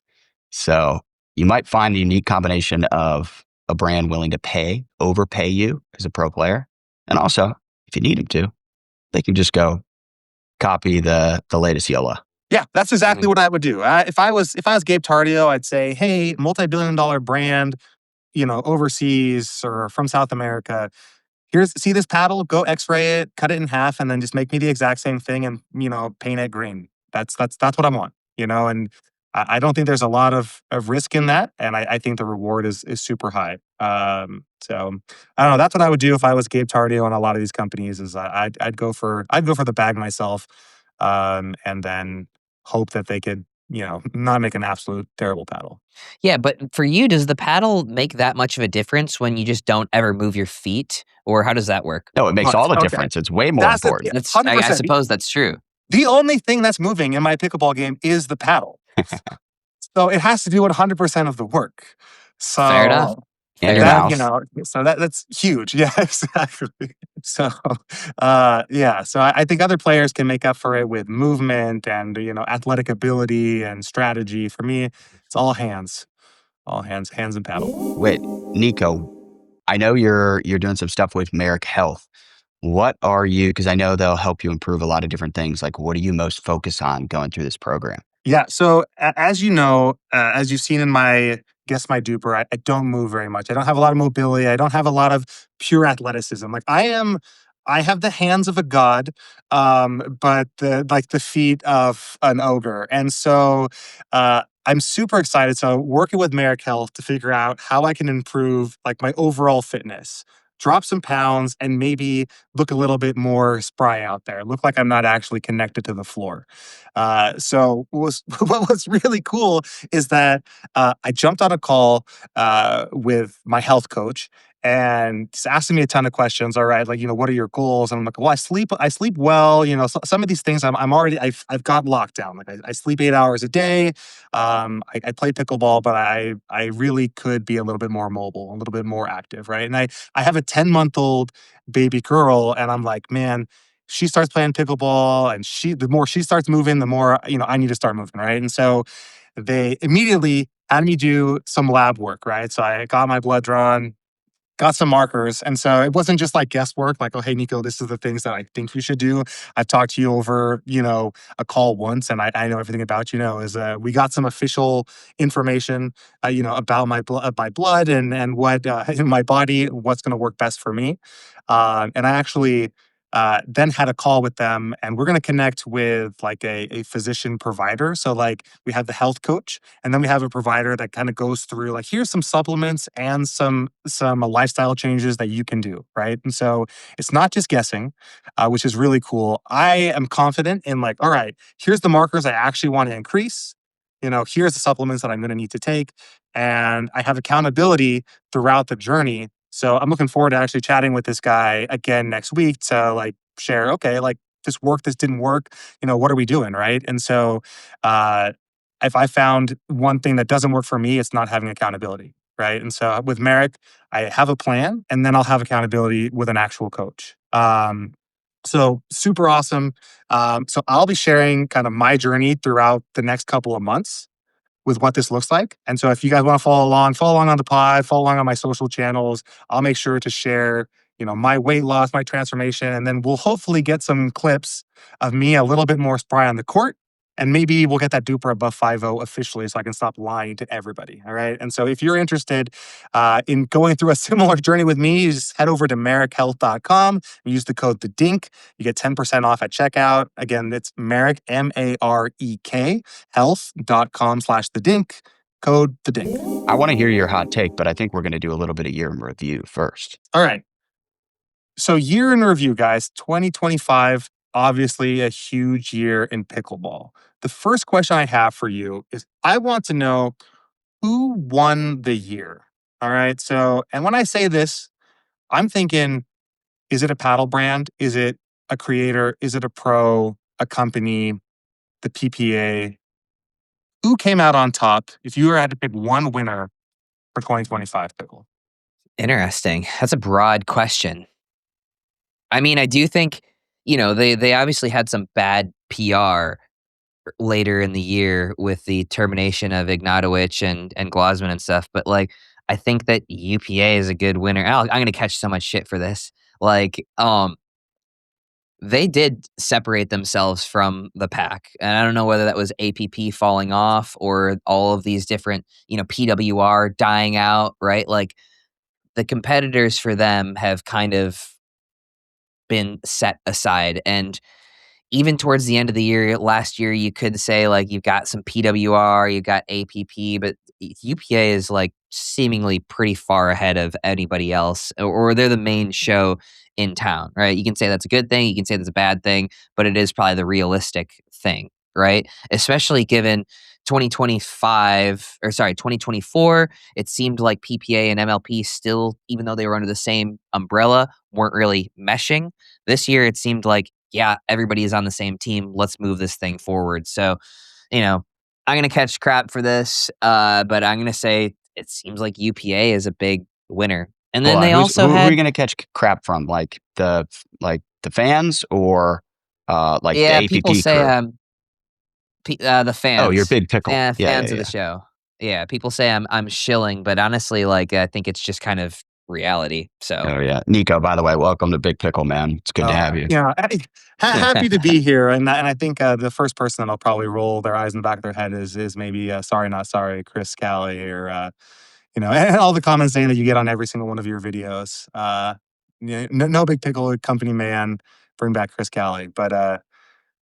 So you might find a unique combination of a brand willing to overpay you as a pro player. And also, if you need them to, they can just go copy the latest JOOLA. Yeah, that's exactly what I would do. If I was Gabe Tardio, I'd say, hey, multi-billion-dollar brand, overseas or from South America. See this paddle, go X-ray it, cut it in half, and then just make me the exact same thing and, paint it green. That's what I want, and I don't think there's a lot of risk in that. And I think the reward is super high. So I don't know. That's what I would do if I was Gabe Tardio on a lot of these companies is I'd go for the bag myself. And then hope that they could, not make an absolute terrible paddle. Yeah, but for you, does the paddle make that much of a difference when you just don't ever move your feet? Or how does that work? No, it makes all the difference. It's way more important. I suppose that's true. The only thing that's moving in my pickleball game is the paddle. So it has to do 100% of the work. So Fair enough. And your mouse. So that's huge. Yeah, exactly. So, So I think other players can make up for it with movement and, athletic ability and strategy. For me, it's all hands and paddle. Wait, Nico, I know you're doing some stuff with Merrick Health. What are you, because I know they'll help you improve a lot of different things. Like, what are you most focused on going through this program? Yeah. So as you know, as you've seen in my guess my DUPR, I don't move very much. I don't have a lot of mobility. I don't have a lot of pure athleticism. Like I have the hands of a god, but the feet of an ogre. And so I'm super excited. So working with Merrick Health to figure out how I can improve like my overall fitness, drop some pounds, and maybe look a little bit more spry out there. Look like I'm not actually connected to the floor. So what was really cool is that I jumped on a call with my health coach, and he's asking me a ton of questions. All right, like, what are your goals? And I'm like, well, I sleep well. Some of these things I've got locked down. Like I sleep 8 hours a day. I play pickleball, but I really could be a little bit more mobile, a little bit more active, right? And I have a 10-month-old baby girl, and I'm like, man, she starts playing pickleball, and the more she starts moving, the more I need to start moving, right? And so they immediately had me do some lab work, right? So I got my blood drawn, got some markers. And so it wasn't just like guesswork, like, oh, hey, Nico, this is the things that I think you should do. I've talked to you over, a call once, and I know everything about we got some official information, about my blood and what in my body, what's going to work best for me. And I actually then had a call with them, and we're going to connect with like a physician provider. So like we have the health coach, and then we have a provider that kind of goes through like, here's some supplements and some lifestyle changes that you can do, right? And so it's not just guessing, which is really cool. I am confident in like, all right, here's the markers I actually want to increase. Here's the supplements that I'm going to need to take, and I have accountability throughout the journey. So I'm looking forward to actually chatting with this guy again next week to like share, okay, like this worked, this didn't work, what are we doing, right? And so if I found one thing that doesn't work for me, it's not having accountability, right? And so with Merrick, I have a plan, and then I'll have accountability with an actual coach. So super awesome. So I'll be sharing kind of my journey throughout the next couple of months with what this looks like. And so if you guys want to follow along on the pod, follow along on my social channels. I'll make sure to share, my weight loss, my transformation, and then we'll hopefully get some clips of me a little bit more spry on the court. And maybe we'll get that DUPR above 5.0 officially so I can stop lying to everybody. All right. And so if you're interested in going through a similar journey with me, you just head over to merrickhealth.com and use the code the Dink. You get 10% off at checkout. Again, it's Merrick, MAREK, health.com/the Dink, code the Dink. I want to hear your hot take, but I think we're going to do a little bit of year in review first. All right. So year in review, guys, 2025, obviously a huge year in pickleball. The first question I have for you is I want to know who won the year. All right. So, and when I say this, I'm thinking, is it a paddle brand? Is it a creator? Is it a pro, a company, the PPA? Who came out on top if you had to pick one winner for 2025 Pickle? Interesting. That's a broad question. I mean, I do think, they obviously had some bad PR later in the year with the termination of Ignatowicz and Glosman and stuff. But like, I think that UPA is a good winner. I'm going to catch so much shit for this. Like, they did separate themselves from the pack. And I don't know whether that was APP falling off or all of these different, PWR dying out, right? Like, the competitors for them have kind of been set aside. And even towards the end of the year, last year, you could say like you've got some PWR, you got APP, but UPA is like seemingly pretty far ahead of anybody else, or they're the main show in town, right? You can say that's a good thing, you can say that's a bad thing, but it is probably the realistic thing, right? Especially given 2024, it seemed like PPA and MLP still, even though they were under the same umbrella, weren't really meshing. This year, it seemed like, yeah, everybody is on the same team. Let's move this thing forward. So, I'm going to catch crap for this, but I'm going to say it seems like UPA is a big winner. And then they also who had... are you going to catch crap from? Like the fans or the APP people say crew? the fans. Oh, you're a big pickle. Fans of the show. Yeah, people say I'm shilling, but honestly, like I think it's just kind of reality. So Oh yeah, Nico. By the way, welcome to Big Pickle, man. It's good to have you. Yeah, happy to be here, and I think the first person that'll probably roll their eyes in the back of their head is maybe sorry not sorry Chris Scally, or and all the comments saying that you get on every single one of your videos. No Big Pickle company man, bring back Chris Scally. But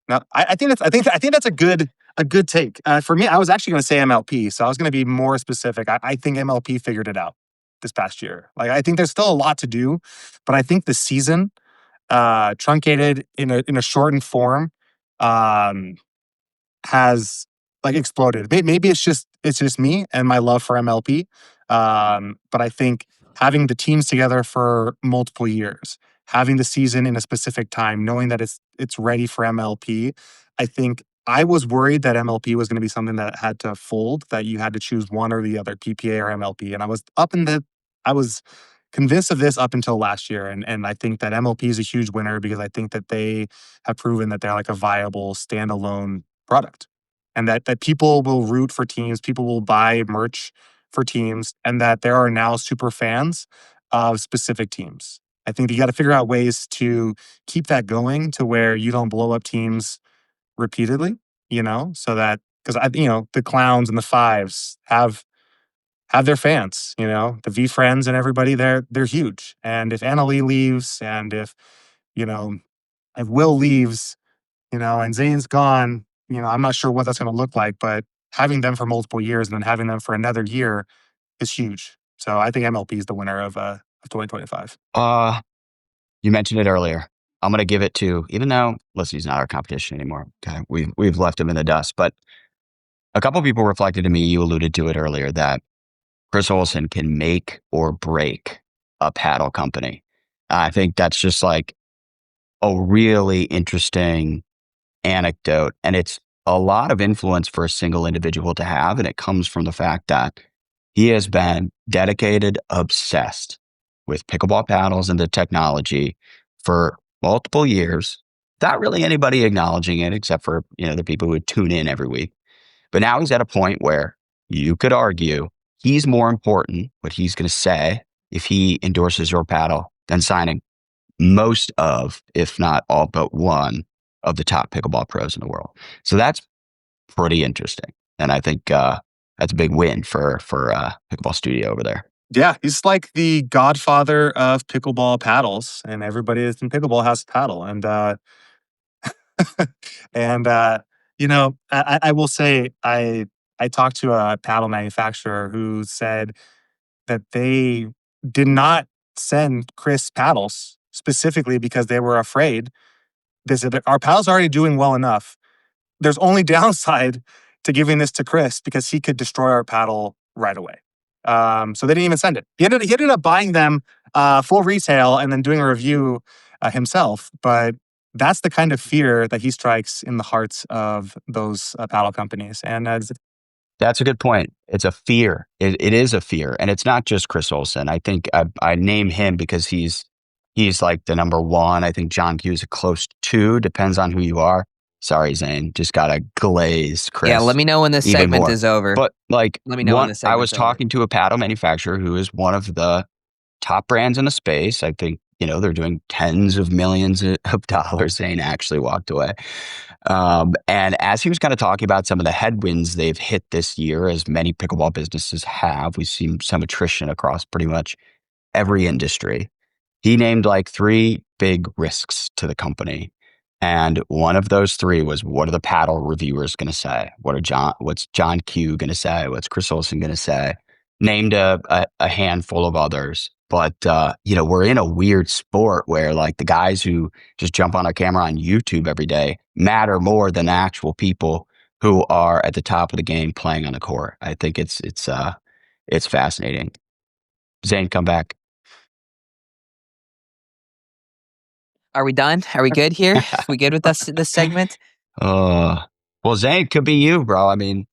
no, I think that's a good take. For me, I was actually going to say MLP, so I was going to be more specific. I think MLP figured it out this past year. Like, I think there's still a lot to do, but I think the season, truncated in a shortened form, um, has like exploded. Maybe it's just me and my love for MLP. But I think having the teams together for multiple years, having the season in a specific time, knowing that it's ready for MLP, I think I was worried that MLP was going to be something that had to fold, that you had to choose one or the other, PPA or MLP. And I was convinced of this up until last year. And I think that MLP is a huge winner because I think that they have proven that they're like a viable standalone product, and that people will root for teams, people will buy merch for teams, and that there are now super fans of specific teams. I think you got to figure out ways to keep that going to where you don't blow up teams repeatedly, so that, because the clowns and the fives have their fans, the V friends and everybody, they're huge. And if Anna Leigh leaves, and you know if Will leaves, and Zane's gone, I'm not sure what that's going to look like, but having them for multiple years and then having them for another year is huge. So I think MLP is the winner of 2025. You mentioned it earlier. I'm going to give it to, even though, listen, he's not our competition anymore. Okay, we've left him in the dust. But a couple people reflected to me, you alluded to it earlier, that Chris Olsen can make or break a paddle company. I think that's just like a really interesting anecdote. And it's a lot of influence for a single individual to have. And it comes from the fact that he has been dedicated, obsessed with pickleball paddles and the technology for multiple years. Not really anybody acknowledging it except for, the people who would tune in every week. But now he's at a point where you could argue he's more important, what he's going to say, if he endorses your paddle, than signing most of, if not all but one, of the top pickleball pros in the world. So that's pretty interesting. And I think that's a big win for Pickleball Studio over there. Yeah, he's like the godfather of pickleball paddles, and everybody that's in pickleball has a paddle. And and I will say, I talked to a paddle manufacturer who said that they did not send Chris paddles specifically because they were afraid. They said that our paddle's already doing well enough. There's only downside to giving this to Chris because he could destroy our paddle right away. So they didn't even send it. He ended up buying them full retail and then doing a review himself. But that's the kind of fear that he strikes in the hearts of those paddle companies. And that's a good point. It's a fear. It is a fear. And it's not just Chris Olsen. I think I name him because he's like the number one. I think John Q is a close two. Depends on who you are. Sorry, Zane. Just got to glaze Chris. Yeah, let me know when this segment is over. But like, let me know when this segment's I was talking to a paddle manufacturer who is one of the top brands in the space. I think, they're doing tens of millions of dollars. Zane actually walked away. And as he was kind of talking about some of the headwinds they've hit this year, as many pickleball businesses have, we've seen some attrition across pretty much every industry. He named like 3 big risks to the company. And one of those 3 was, what are the paddle reviewers going to say? What's John Q going to say? What's Chris Olsen going to say? Named a handful of others. But, we're in a weird sport where like the guys who just jump on a camera on YouTube every day matter more than actual people who are at the top of the game playing on the court. I think it's fascinating. Zane, come back. Are we done? Are we good here? We good with this segment? Well, Zane, it could be you, bro. I mean,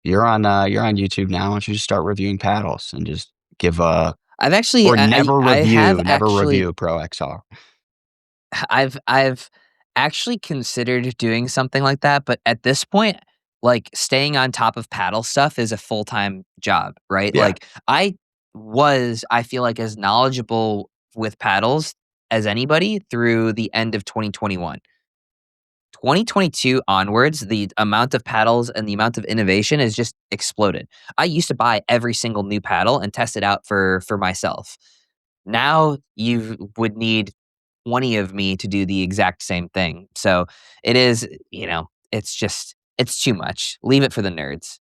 you're on YouTube now. Why don't you just start reviewing paddles and just give I've actually never review review Pro XR. I've actually considered doing something like that, but at this point, like, staying on top of paddle stuff is a full-time job, right? Yeah. Like, I was, I feel like, as knowledgeable with paddles as anybody through the end of 2021. 2022 onwards, the amount of paddles and the amount of innovation has just exploded. I used to buy every single new paddle and test it out for myself. Now you would need 20 of me to do the exact same thing. So it is, it's too much. Leave it for the nerds.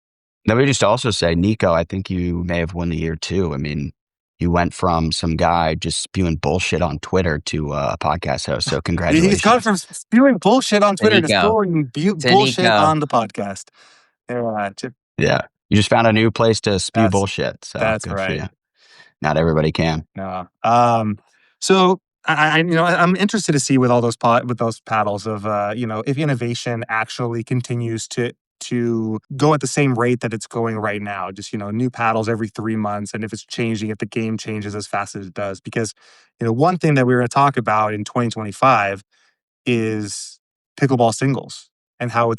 Let me just also say, Nico, I think you may have won the year too. I mean, you went from some guy just spewing bullshit on Twitter to a podcast host. So congratulations. He's gone from spewing bullshit on Twitter to Nico. spewing To bullshit Nico. on the podcast. Yeah. You just found a new place to spew That's- bullshit. So that's good right. for you. Not everybody can. No. So I'm interested to see with all those with those paddles of if innovation actually continues to go at the same rate that it's going right now, just new paddles every 3 months, and if it's changing, if the game changes as fast as it does. Because one thing that we're going to talk about in 2025 is pickleball singles and how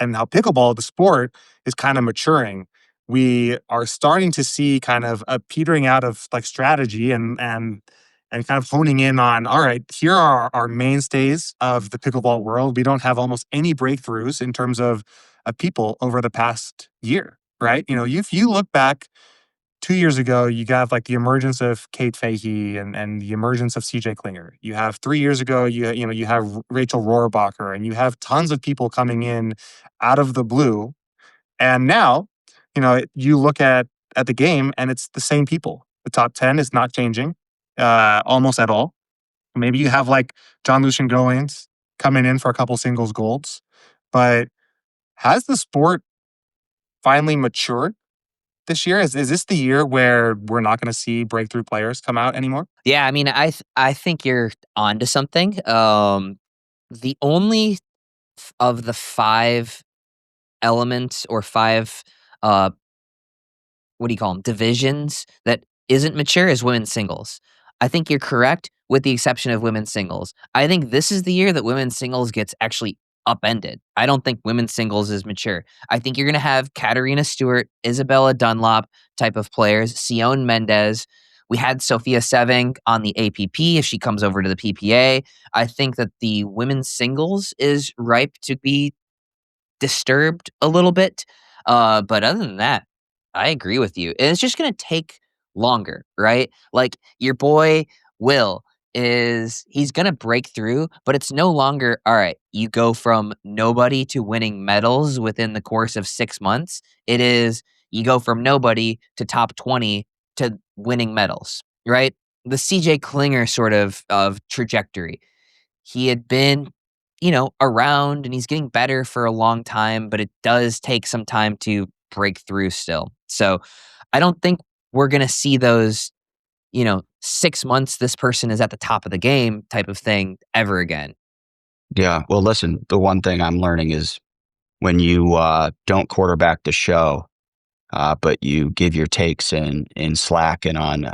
pickleball, the sport, is kind of maturing. We are starting to see kind of a petering out of like strategy and kind of honing in on, all right, here are our mainstays of the pickleball world. We don't have almost any breakthroughs in terms of people over the past year, right? If you look back 2 years ago, you got like the emergence of Kate Fahey and the emergence of CJ Klinger. You have 3 years ago, you have Rachel Rohrbacher, and you have tons of people coming in out of the blue. And now, you look at the game and it's the same people. The top 10 is not changing almost at all. Maybe you have like John Lucian Goins coming in for a couple singles golds. But has the sport finally matured this year? Is this the year where we're not going to see breakthrough players come out anymore? Yeah, I mean, I think you're onto something. The only of the 5 elements or 5 what do you call them, divisions that isn't mature is women's singles. I think you're correct with the exception of women's singles. I think this is the year that women's singles gets actually upended. I don't think women's singles is mature. I think you're going to have Katarina Stewart, Isabella Dunlop type of players, Sion Mendez. We had Sophia Seving on the APP if she comes over to the PPA. I think that the women's singles is ripe to be disturbed a little bit. But other than that, I agree with you. And it's just going to take longer, right? Like your boy Will he's going to break through, but it's no longer, all right, you go from nobody to winning medals within the course of 6 months. It is, you go from nobody to top 20 to winning medals, right? The CJ Klinger sort of trajectory. He had been around and he's getting better for a long time, but it does take some time to break through still. So I don't think we're going to see those, 6 months this person is at the top of the game type of thing ever again. Yeah. Well, listen, the one thing I'm learning is when you don't quarterback the show, but you give your takes in Slack and on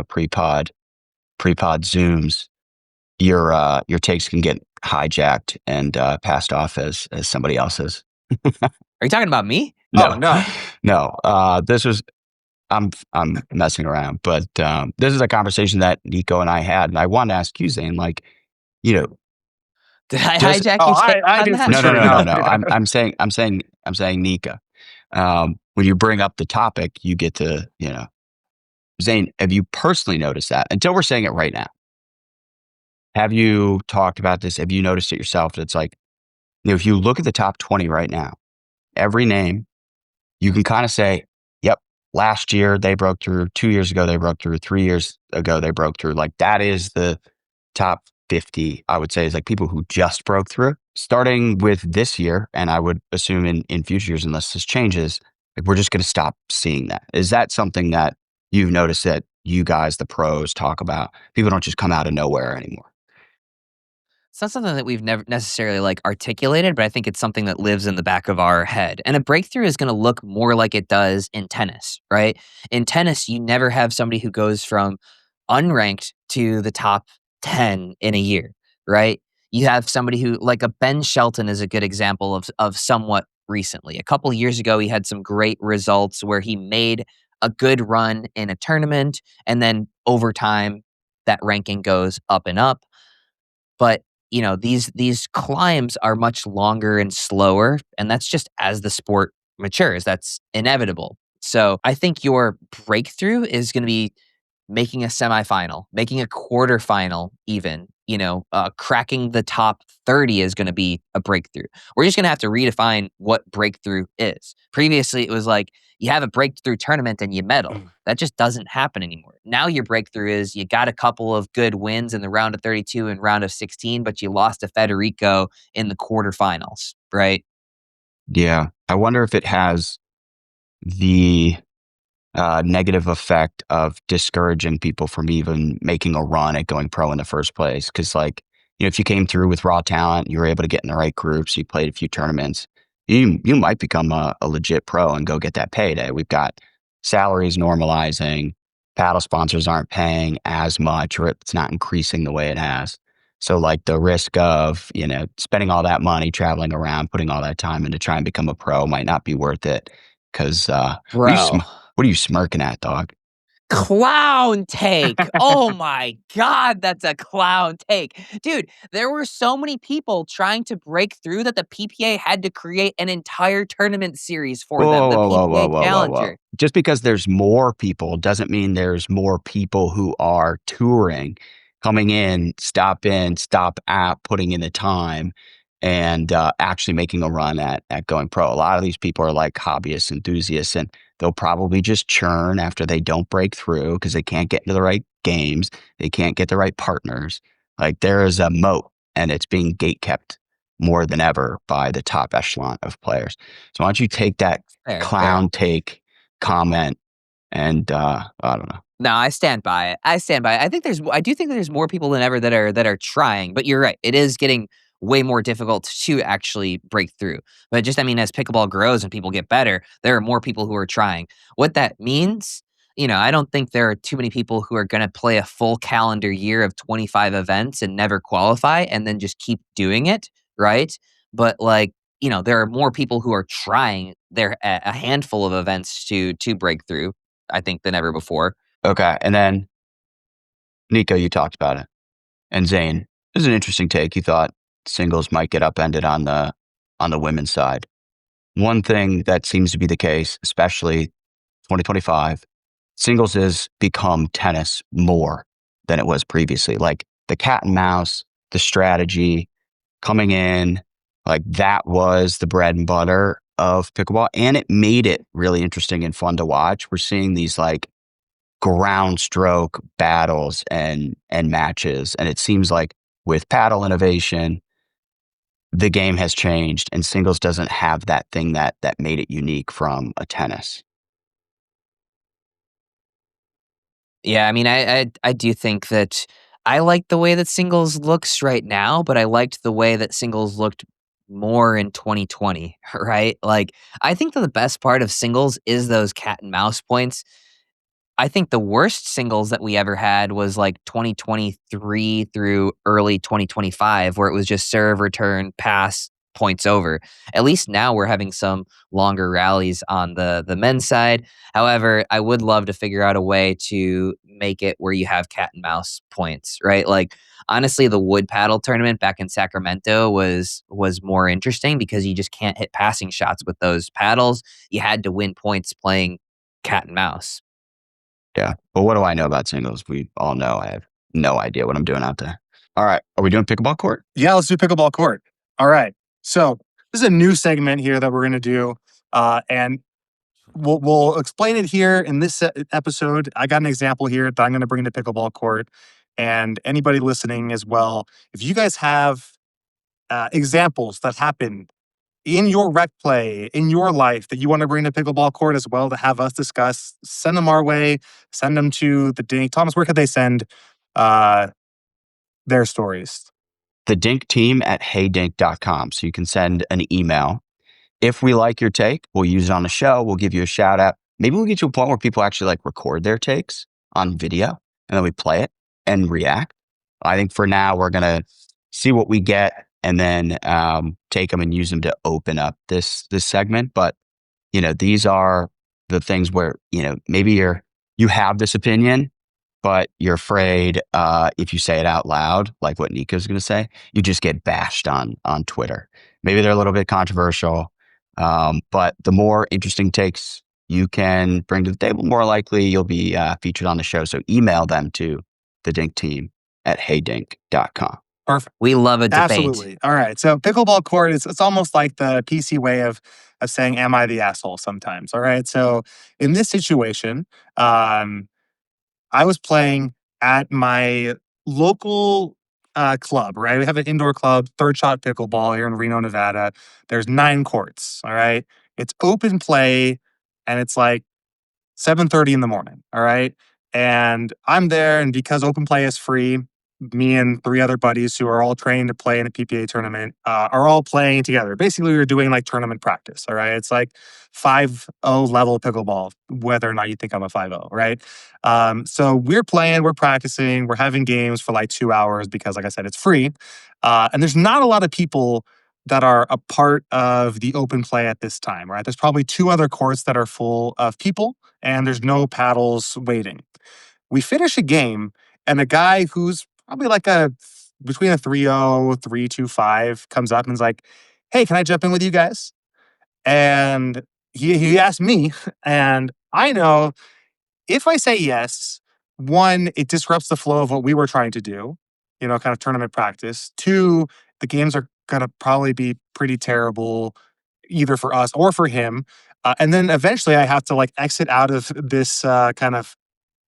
pre-pod Zooms, your takes can get hijacked and passed off as somebody else's. Are you talking about me? No, Oh, no. no. This was I'm messing around, but this is a conversation that Nico and I had, and I wanted to ask you, Zane, like, Did I Just- hijack Oh, your take I on do that? for sure. no. I'm saying Nico. When you bring up the topic, you get to, Zane, have you personally noticed that? Until we're saying it right now. Have you talked about this? Have you noticed it yourself? It's like, if you look at the top 20 right now, every name, you can kind of say, yep, last year they broke through, 2 years ago they broke through, 3 years ago they broke through. Like that is the top 50, I would say, is like people who just broke through. Starting with this year, and I would assume in future years, unless this changes, like we're just going to stop seeing that. Is that something that you've noticed that you guys, the pros, talk about? People don't just come out of nowhere anymore. It's not something that we've never necessarily like articulated, but I think it's something that lives in the back of our head. And a breakthrough is going to look more like it does in tennis, right? In tennis, you never have somebody who goes from unranked to the top 10 in a year, right? You have somebody who, like a Ben Shelton is a good example of somewhat recently. A couple years ago, he had some great results where he made a good run in a tournament, and then over time, that ranking goes up and up. But, these climbs are much longer and slower, and that's just as the sport matures. That's inevitable. So I think your breakthrough is going to be making a semifinal, making a quarterfinal, even. Cracking the top 30 is going to be a breakthrough. We're just going to have to redefine what breakthrough is. Previously, it was like you have a breakthrough tournament and you medal. That just doesn't happen anymore. Now your breakthrough is you got a couple of good wins in the round of 32 and round of 16, but you lost to Federico in the quarterfinals, right? Yeah. I wonder if it has the negative effect of discouraging people from even making a run at going pro in the first place. Because, if you came through with raw talent, you were able to get in the right groups, you played a few tournaments, you might become a legit pro and go get that payday. We've got salaries normalizing, paddle sponsors aren't paying as much, or it's not increasing the way it has. So, the risk of spending all that money traveling around, putting all that time in to try and become a pro might not be worth it. Because Bro. what are you smirking at, dog? Clown take. Oh my God, that's a clown take. Dude, there were so many people trying to break through that the PPA had to create an entire tournament series for them, Whoa, the whoa, whoa, whoa, PPA whoa, whoa, whoa. Challenger. Just because there's more people doesn't mean there's more people who are touring, coming in, stop out, putting in the time, and actually making a run at going pro. A lot of these people are like hobbyist enthusiasts, and they'll probably just churn after they don't break through because they can't get into the right games. They can't get the right partners. There is a moat, and it's being gatekept more than ever by the top echelon of players. So why don't you take that Fair, fair. clown take comment and I don't know. No, I stand by it. I stand by it. I do think there's more people than ever that are trying, but you're right. It is getting way more difficult to actually break through. But just, I mean, as pickleball grows and people get better, there are more people who are trying. What that means, I don't think there are too many people who are going to play a full calendar year of 25 events and never qualify and then just keep doing it, right? But there are more people who are trying a handful of events to break through, I think, than ever before. Okay. And then Nico, you talked about it. And Zane, this is an interesting take. You thought singles might get upended on the women's side. One thing that seems to be the case, especially 2025, singles has become tennis more than it was previously. The cat and mouse, the strategy coming in, that was the bread and butter of pickleball. And it made it really interesting and fun to watch. We're seeing these ground stroke battles and matches. And it seems like with paddle innovation, the game has changed and singles doesn't have that thing that made it unique from a tennis. Yeah, I mean, I do think that I like the way that singles looks right now, but I liked the way that singles looked more in 2020, right? I think that the best part of singles is those cat and mouse points. I think the worst singles that we ever had was 2023 through early 2025, where it was just serve, return, pass, points over. At least now we're having some longer rallies on the men's side. However, I would love to figure out a way to make it where you have cat and mouse points, right? Honestly, the wood paddle tournament back in Sacramento was more interesting because you just can't hit passing shots with those paddles. You had to win points playing cat and mouse. Yeah. But what do I know about singles? We all know I have no idea what I'm doing out there. All right. Are we doing pickleball court? Yeah, let's do pickleball court. All right. So this is a new segment here that we're going to do. And we'll explain it here in this episode. I got an example here that I'm going to bring to pickleball court. And anybody listening as well, if you guys have examples that happen in your rec play, in your life that you want to bring to pickleball court as well to have us discuss, send them our way, send them to the Dink. Thomas, where could they send their stories? The Dink team at heydink.com. So you can send an email. If we like your take, we'll use it on the show. We'll give you a shout out. Maybe we'll get to a point where people actually record their takes on video and then we play it and react. I think for now, we're going to see what we get and then take them and use them to open up this segment. But, these are the things where, maybe you have this opinion, but you're afraid if you say it out loud, like what Nico's going to say, you just get bashed on Twitter. Maybe they're a little bit controversial, but the more interesting takes you can bring to the table, more likely you'll be featured on the show. So email them to the Dink team at heydink.com. Perfect. We love a debate. Absolutely. All right. So pickleball court, it's almost like the PC way of saying, am I the asshole sometimes? All right. So in this situation, I was playing at my local club, right? We have an indoor club, Third Shot Pickleball here in Reno, Nevada. There's 9 courts, all right? It's open play, and it's like 7:30 in the morning, all right? And I'm there, and because open play is free, me and 3 other buddies who are all trained to play in a PPA tournament are all playing together. Basically, we were doing like tournament practice, all right? It's like 5-0 level pickleball, whether or not you think I'm a 5-0, right? So we're playing, we're practicing, we're having games for like 2 hours because, like I said, it's free. And there's not a lot of people that are a part of the open play at this time, right? There's probably 2 other courts that are full of people, and there's no paddles waiting. We finish a game, and a guy who's probably like between a 3-0, 3-2-5 comes up and is like, hey, can I jump in with you guys? And he asked me, and I know if I say yes, 1, it disrupts the flow of what we were trying to do, kind of tournament practice. 2, the games are going to probably be pretty terrible, either for us or for him. And then eventually I have to like exit out of this kind of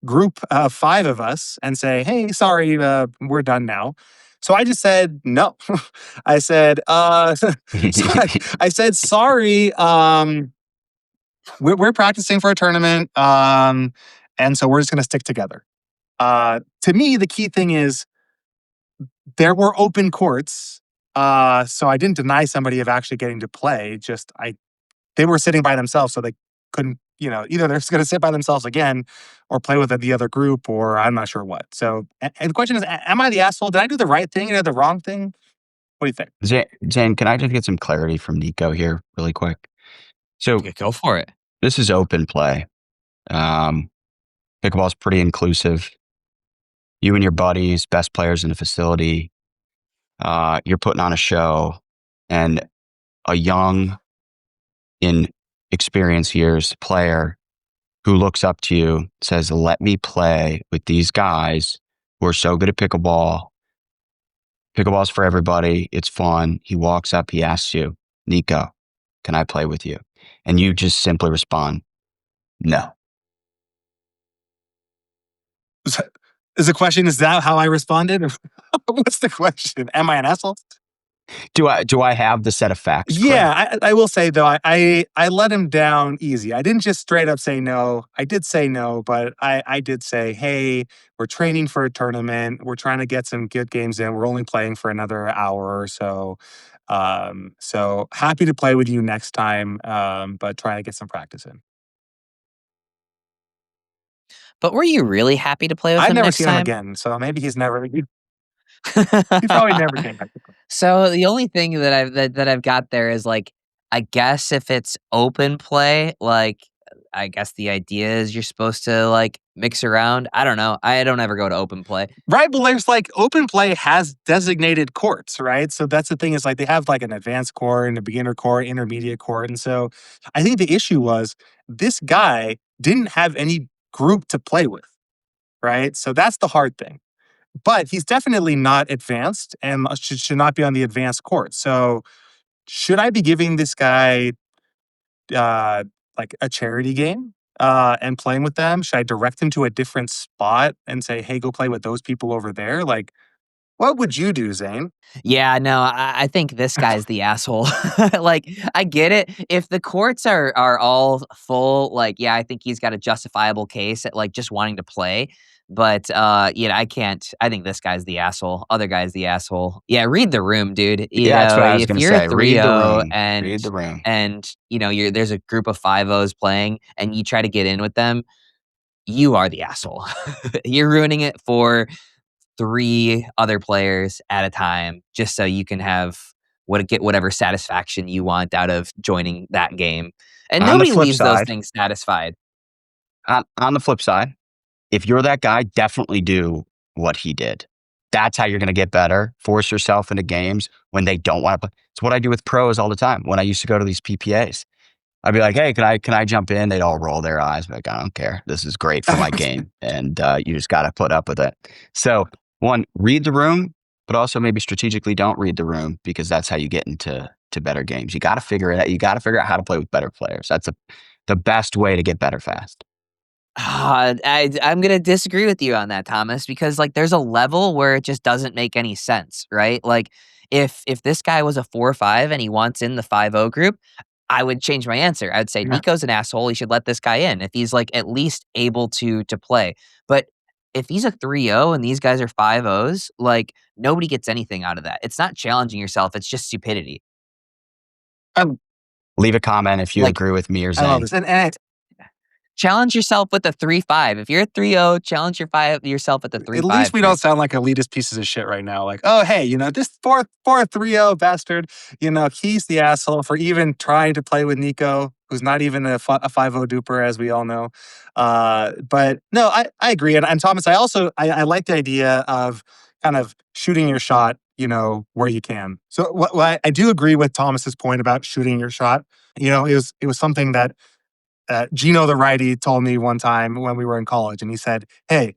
group of 5 of us and say, hey, sorry, we're done now. So I just said no. I said, I said, sorry, we're practicing for a tournament, and so we're just going to stick together. To me, the key thing is there were open courts, so I didn't deny somebody of actually getting to play. They were sitting by themselves, so they couldn't, either they're just going to sit by themselves again or play with the other group, or I'm not sure what. So, and the question is, am I the asshole? Did I do the right thing or the wrong thing? What do you think? Zane, can I just get some clarity from Nico here really quick? So Go for it. this is open play. Pickleball is pretty inclusive. You and your buddies, best players in the facility, you're putting on a show, and a young, in experience years player who looks up to you says, let me play with these guys who are so good at pickleball. Pickleball's for everybody. It's fun. He walks up, he asks you, Nico, can I play with you? And you just simply respond, no. Is the question, is that how I responded? What's the question? Am I an asshole? Do I have the set of facts? Yeah, I will say though, I let him down easy. I didn't just straight up say no. I did say no, but I did say, hey, we're training for a tournament. We're trying to get some good games in. We're only playing for another hour or so. So happy to play with you next time, but trying to get some practice in. But were you really happy to play with him I've never next seen time? him again, so maybe he probably never came back. So the only thing that I've got there is like, I guess if it's open play, like I guess the idea is you're supposed to like mix around. I don't know. I don't ever go to open play. Right, but there's like open play has designated courts, right? So that's the thing is like they have like an advanced court and a beginner court, intermediate court. And so I think the issue was this guy didn't have any group to play with, right? So that's the hard thing. But he's definitely not advanced and should not be on the advanced court. So should I be giving this guy like a charity game and playing with them? Should I direct him to a different spot and say, hey, go play with those people over there? Like, what would you do, Zane? Yeah, no, I think this guy's the asshole. Like, I get it. If the courts are all full, like, yeah, I think he's got a justifiable case at like just wanting to play. But I can't. I think this guy's the asshole. Other guy's the asshole. Yeah, read the room, dude. That's what I was If going to you're say. a Read the 3-0 room. Read the room. and there's a group of 5-0s playing and you try to get in with them, you are the asshole. You're ruining it for 3 other players at a time just so you can get whatever satisfaction you want out of joining that game. And On the nobody flip leaves those side, things satisfied. on the flip side, if you're that guy, definitely do what he did. That's how you're going to get better. Force yourself into games when they don't want to play. It's what I do with pros all the time. When I used to go to these PPAs, I'd be like, "Hey, can I jump in?" They'd all roll their eyes, like, "I don't care. This is great for my game," and you just got to put up with it. So, one, read the room, but also maybe strategically don't read the room, because that's how you get into better games. You got to figure it out. You got to figure out how to play with better players. That's the best way to get better fast. I'm gonna disagree with you on that, Thomas, because like there's a level where it just doesn't make any sense, right? Like if this guy was a 4-5 and he wants in the 5-0 group, I would change my answer. I'd say Yeah. Nico's an asshole. He should let this guy in if he's like at least able to play. But if he's a 3-0 and these guys are 5-0s, like nobody gets anything out of that. It's not challenging yourself. It's just stupidity. Leave a comment if you Like agree with me or I love Zane. this. And challenge yourself with a 3-5. If you're a 3-0, challenge yourself with a 3-5. at least we don't sound like elitist pieces of shit right now. Like, oh, hey, this 4-3-0 bastard, he's the asshole for even trying to play with Nico, who's not even a 5-0 duper, as we all know. But no, I agree. And Thomas, I like the idea of kind of shooting your shot, where you can. So what I do agree with Thomas's point about shooting your shot. It was something that Gino the righty told me one time when we were in college, and he said, "Hey,"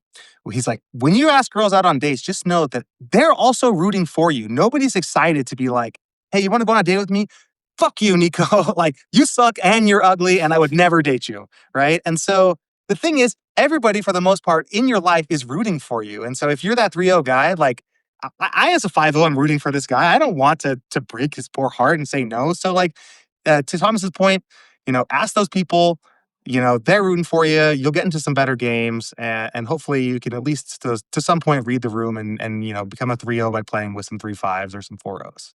he's like, "when you ask girls out on dates, just know that they're also rooting for you. Nobody's excited to be like, 'Hey, you want to go on a date with me?' Fuck you, Nico. Like, you suck and you're ugly, and I would never date you." Right? And so the thing is, everybody for the most part in your life is rooting for you. And so if you're that 3-0 guy, like I as a 5-0, I'm rooting for this guy. I don't want to break his poor heart and say no. So like to Thomas's point, ask those people. They're rooting for you. You'll get into some better games, and hopefully you can at least to some point read the room and become a 3-0 by playing with some 3-5s or some 4-0s.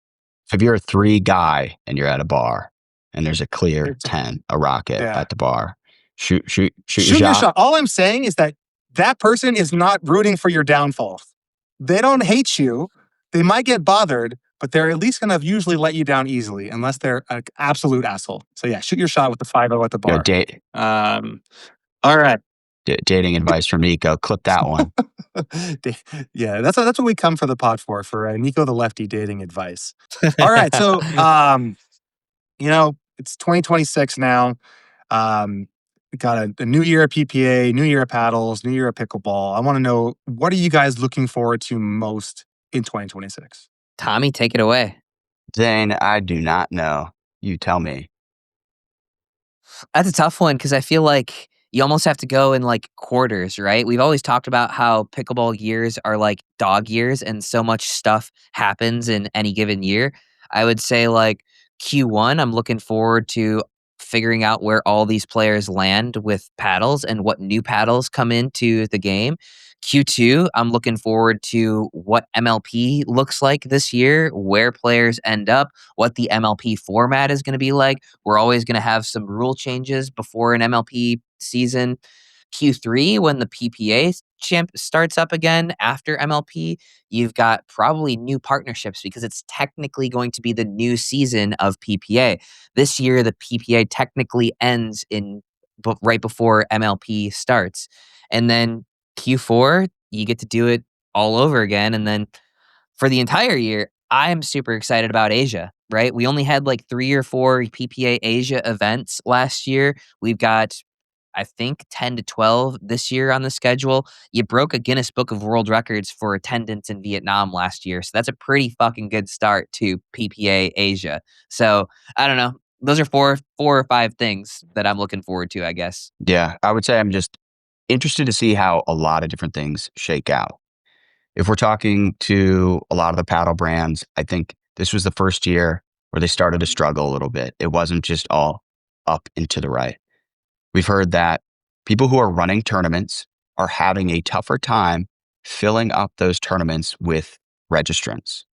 If you're a 3 guy and you're at a bar and there's a clear 10, a rocket Yeah. at the bar, shoot your Shoot your shot. shot. All I'm saying is that person is not rooting for your downfall. They don't hate you. They might get bothered, but they're at least going to usually let you down easily, unless they're an absolute asshole. So yeah, shoot your shot with the 5-0 at the bar. All right. Dating advice from Nico. Clip that one. Yeah, that's what we come for the pod for Nico the Lefty dating advice. All right, so it's 2026 now. We got a new year of PPA, new year of paddles, new year of pickleball. I want to know, what are you guys looking forward to most in 2026? Tommy, take it away. Zane, I do not know. You tell me. That's a tough one because I feel like you almost have to go in like quarters, right? We've always talked about how pickleball years are like dog years and so much stuff happens in any given year. I would say like Q1, I'm looking forward to figuring out where all these players land with paddles and what new paddles come into the game. Q2, I'm looking forward to what MLP looks like this year, where players end up, what the MLP format is going to be like. We're always going to have some rule changes before an MLP season. Q3, when the PPA champ starts up again after MLP, you've got probably new partnerships because it's technically going to be the new season of PPA. This year, the PPA technically ends right before MLP starts. And then Q4, you get to do it all over again. And then for the entire year, I'm super excited about Asia, right? We only had like 3 or 4 PPA Asia events last year. We've got, I think, 10 to 12 this year on the schedule. You broke a Guinness Book of World Records for attendance in Vietnam last year. So that's a pretty fucking good start to PPA Asia. So I don't know. Those are 4 or 5 things that I'm looking forward to, I guess. Yeah, I would say I'm just interested to see how a lot of different things shake out. If we're talking to a lot of the paddle brands, I think this was the first year where they started to struggle a little bit. It wasn't just all up and to the right. We've heard that people who are running tournaments are having a tougher time filling up those tournaments with registrants.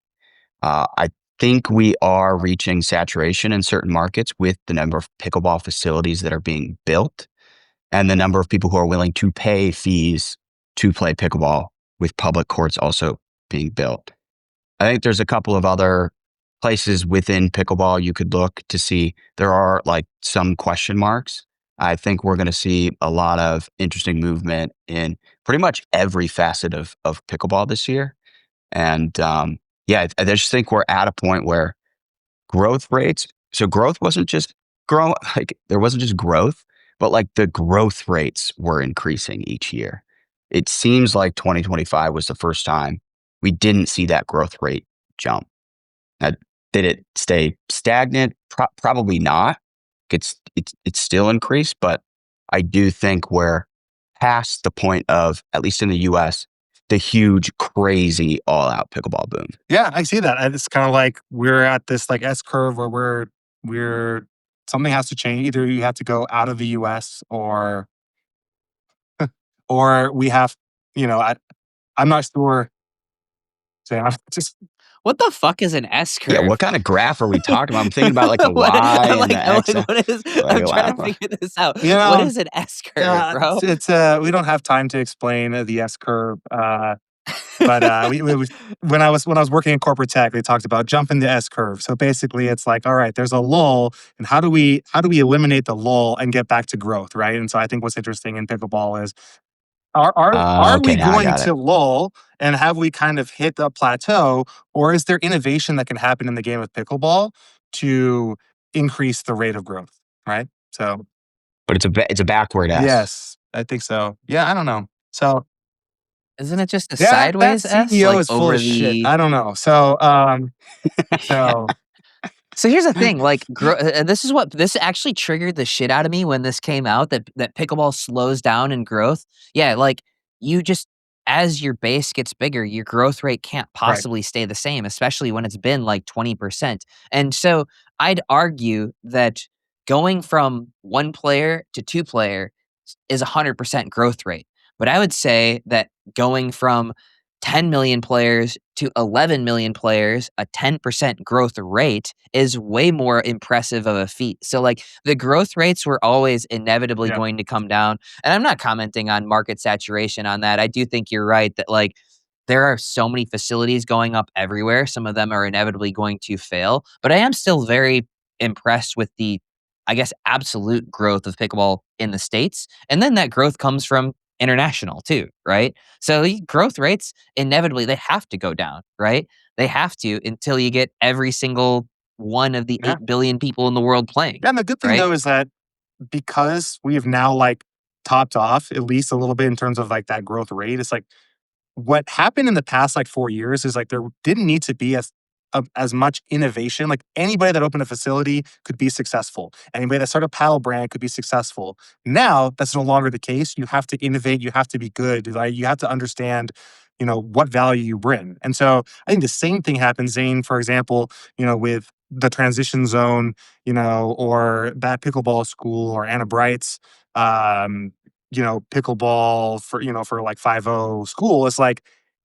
I think we are reaching saturation in certain markets with the number of pickleball facilities that are being built and the number of people who are willing to pay fees to play pickleball, with public courts also being built. I think there's a couple of other places within pickleball you could look to see. There are like some question marks. I think we're going to see a lot of interesting movement in pretty much every facet of pickleball this year. And yeah, I just think we're at a point where growth rates. So growth wasn't just like there wasn't just growth, but like the growth rates were increasing each year. It seems like 2025 was the first time we didn't see that growth rate jump. Now, did it stay stagnant? Probably not. It's still increased, but I do think we're past the point of, at least in the US, the huge, crazy, all-out pickleball boom. Yeah, I see that. And it's kind of like we're at this like S curve where we're something has to change. Either you have to go out of the US or we have, I'm not sure. So I'm just What the fuck is an S curve? Yeah, what kind of graph are we talking about? I'm thinking about like the What- Y and like, the X. what is? I'm trying to figure this out. What is an S curve, bro? It's we don't have time to explain the S curve. But when I was working in corporate tech, they talked about jumping the S curve. So basically, it's like, all right, there's a lull, and how do we eliminate the lull and get back to growth, right? And so I think what's interesting in pickleball is are we going to lull, and have we kind of hit the plateau, or is there innovation that can happen in the game of pickleball to increase the rate of growth, right? So, but it's a backward S. Yes, I think so. Yeah, I don't know. So. Isn't it just a sideways that S? CEO Like is full of shit. I don't know. So, So here's the thing, like, this actually triggered the shit out of me when this came out, that pickleball slows down in growth. Yeah, like, you just, as your base gets bigger, your growth rate can't possibly stay the same, especially when it's been like 20%. And so I'd argue that going from 1 player to 2 player is 100% growth rate. But I would say that going from 10 million players to 11 million players, a 10% growth rate, is way more impressive of a feat. So, like, the growth rates were always inevitably going to come down. And I'm not commenting on market saturation on that. I do think you're right that, like, there are so many facilities going up everywhere. Some of them are inevitably going to fail. But I am still very impressed with the, I guess, absolute growth of pickleball in the States. And then that growth comes from international too, right? So growth rates, inevitably, they have to go down, right? They have to, until you get every single one of the 8 billion people in the world playing. Yeah, and the good thing though is that because we have now like topped off at least a little bit in terms of like that growth rate, it's like what happened in the past like 4 years is like there didn't need to be as much innovation. Like anybody that opened a facility could be successful. Anybody that started a paddle brand could be successful. Now that's no longer the case. You have to innovate. You have to be good. Like, you have to understand, what value you bring. And so I think the same thing happens, Zane, for example, with the transition zone, or that pickleball school, or Anna Bright's, pickleball for like 5-0 school. It's like,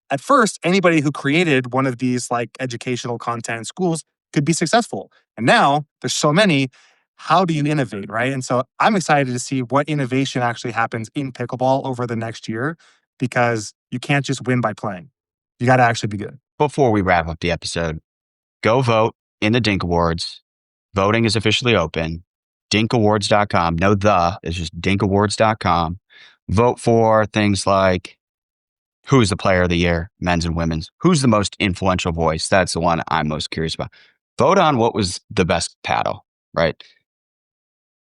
at first, anybody who created one of these like educational content schools could be successful. And now there's so many. How do you innovate, right? And so I'm excited to see what innovation actually happens in pickleball over the next year, because you can't just win by playing. You got to actually be good. Before we wrap up the episode, go vote in the Dink Awards. Voting is officially open. Dinkawards.com. No, it's just dinkawards.com. Vote for things like, who's the player of the year, men's and women's? Who's the most influential voice? That's the one I'm most curious about. Vote on what was the best paddle, right?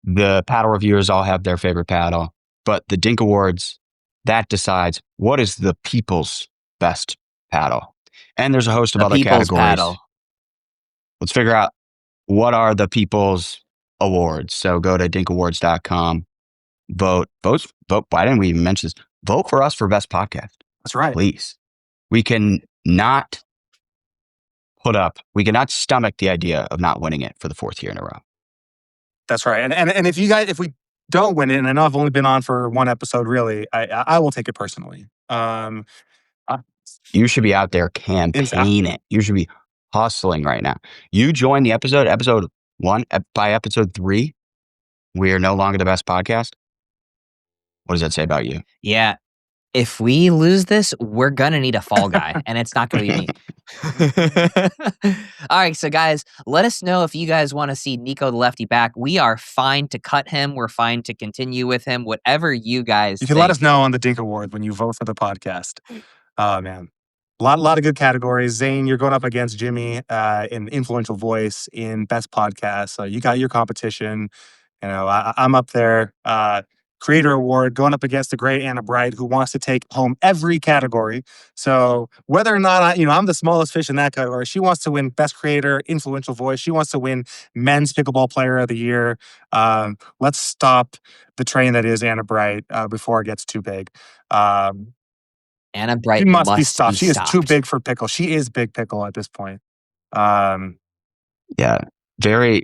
The paddle reviewers all have their favorite paddle, but the Dink Awards, that decides what is the people's best paddle. And there's a host of other categories. Paddle. Let's figure out what are the people's awards. So go to dinkawards.com, vote. Why didn't we even mention this? Vote for us for best podcast. That's right. Please. We cannot stomach the idea of not winning it for the 4th year in a row. That's right. And if we don't win it, and I know I've only been on for 1 episode, really, I will take it personally. You should be out there campaigning. You should be hustling right now. You joined the episode 1, by episode 3, we are no longer the best podcast. What does that say about you? Yeah. If we lose this, we're gonna need a fall guy, and it's not gonna be me. All right, so guys, let us know if you guys want to see Nico the Lefty back. We are fine to cut him. We're fine to continue with him. Whatever you guys You can think. let us know on the Dink Awards when you vote for the podcast. Oh man, a lot of good categories. Zane, you're going up against Jimmy in influential voice in best podcast. So you got your competition. You know, I'm up there. Creator award going up against the great Anna Bright, who wants to take home every category. So whether or not I'm the smallest fish in that category, she wants to win best creator, influential voice. She wants to win men's pickleball player of the year. Let's stop the train that is Anna Bright before it gets too big. Anna Bright She must be stopped. She is too stopped. big for Pickle. She is big Pickle at this point. Yeah, very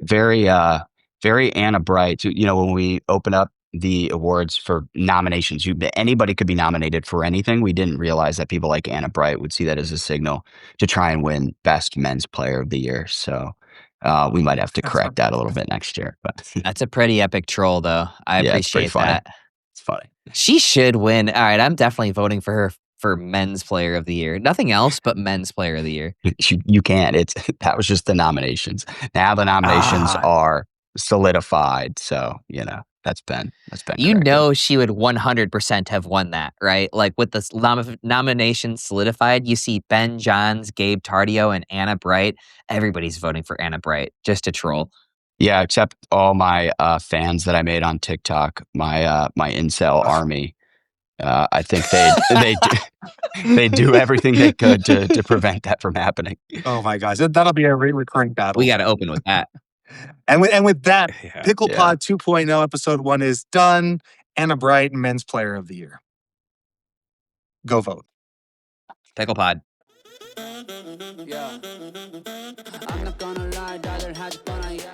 Anna Bright. You know, when we open up the awards for nominations, anybody could be nominated for anything. We didn't realize that people like Anna Bright would see that as a signal to try and win best men's player of the year. So we might have to correct that a little bit next year. But That's a pretty epic troll, though. I yeah, it's pretty appreciate funny. that. It's funny. She should win. All right, I'm definitely voting for her for men's player of the year. Nothing else but men's player of the year. You can't. That was just the nominations. Now the nominations are solidified. So that's been You corrected. know she would 100% have won that, right? Like with the nomination solidified, you see Ben Johns, Gabe Tardio, and Anna Bright. Everybody's voting for Anna Bright just to troll. Yeah, except all my fans that I made on TikTok, my incel army. I think they do everything they could to prevent that from happening. Oh my gosh, that'll be a recurring battle. We got to open with that. And with that, Yeah. PicklePod 2.0 episode 1 is done. Anna Bright, men's player of the year. Go vote. PicklePod. Yeah. I'm not gonna lie, rather had fun, yeah.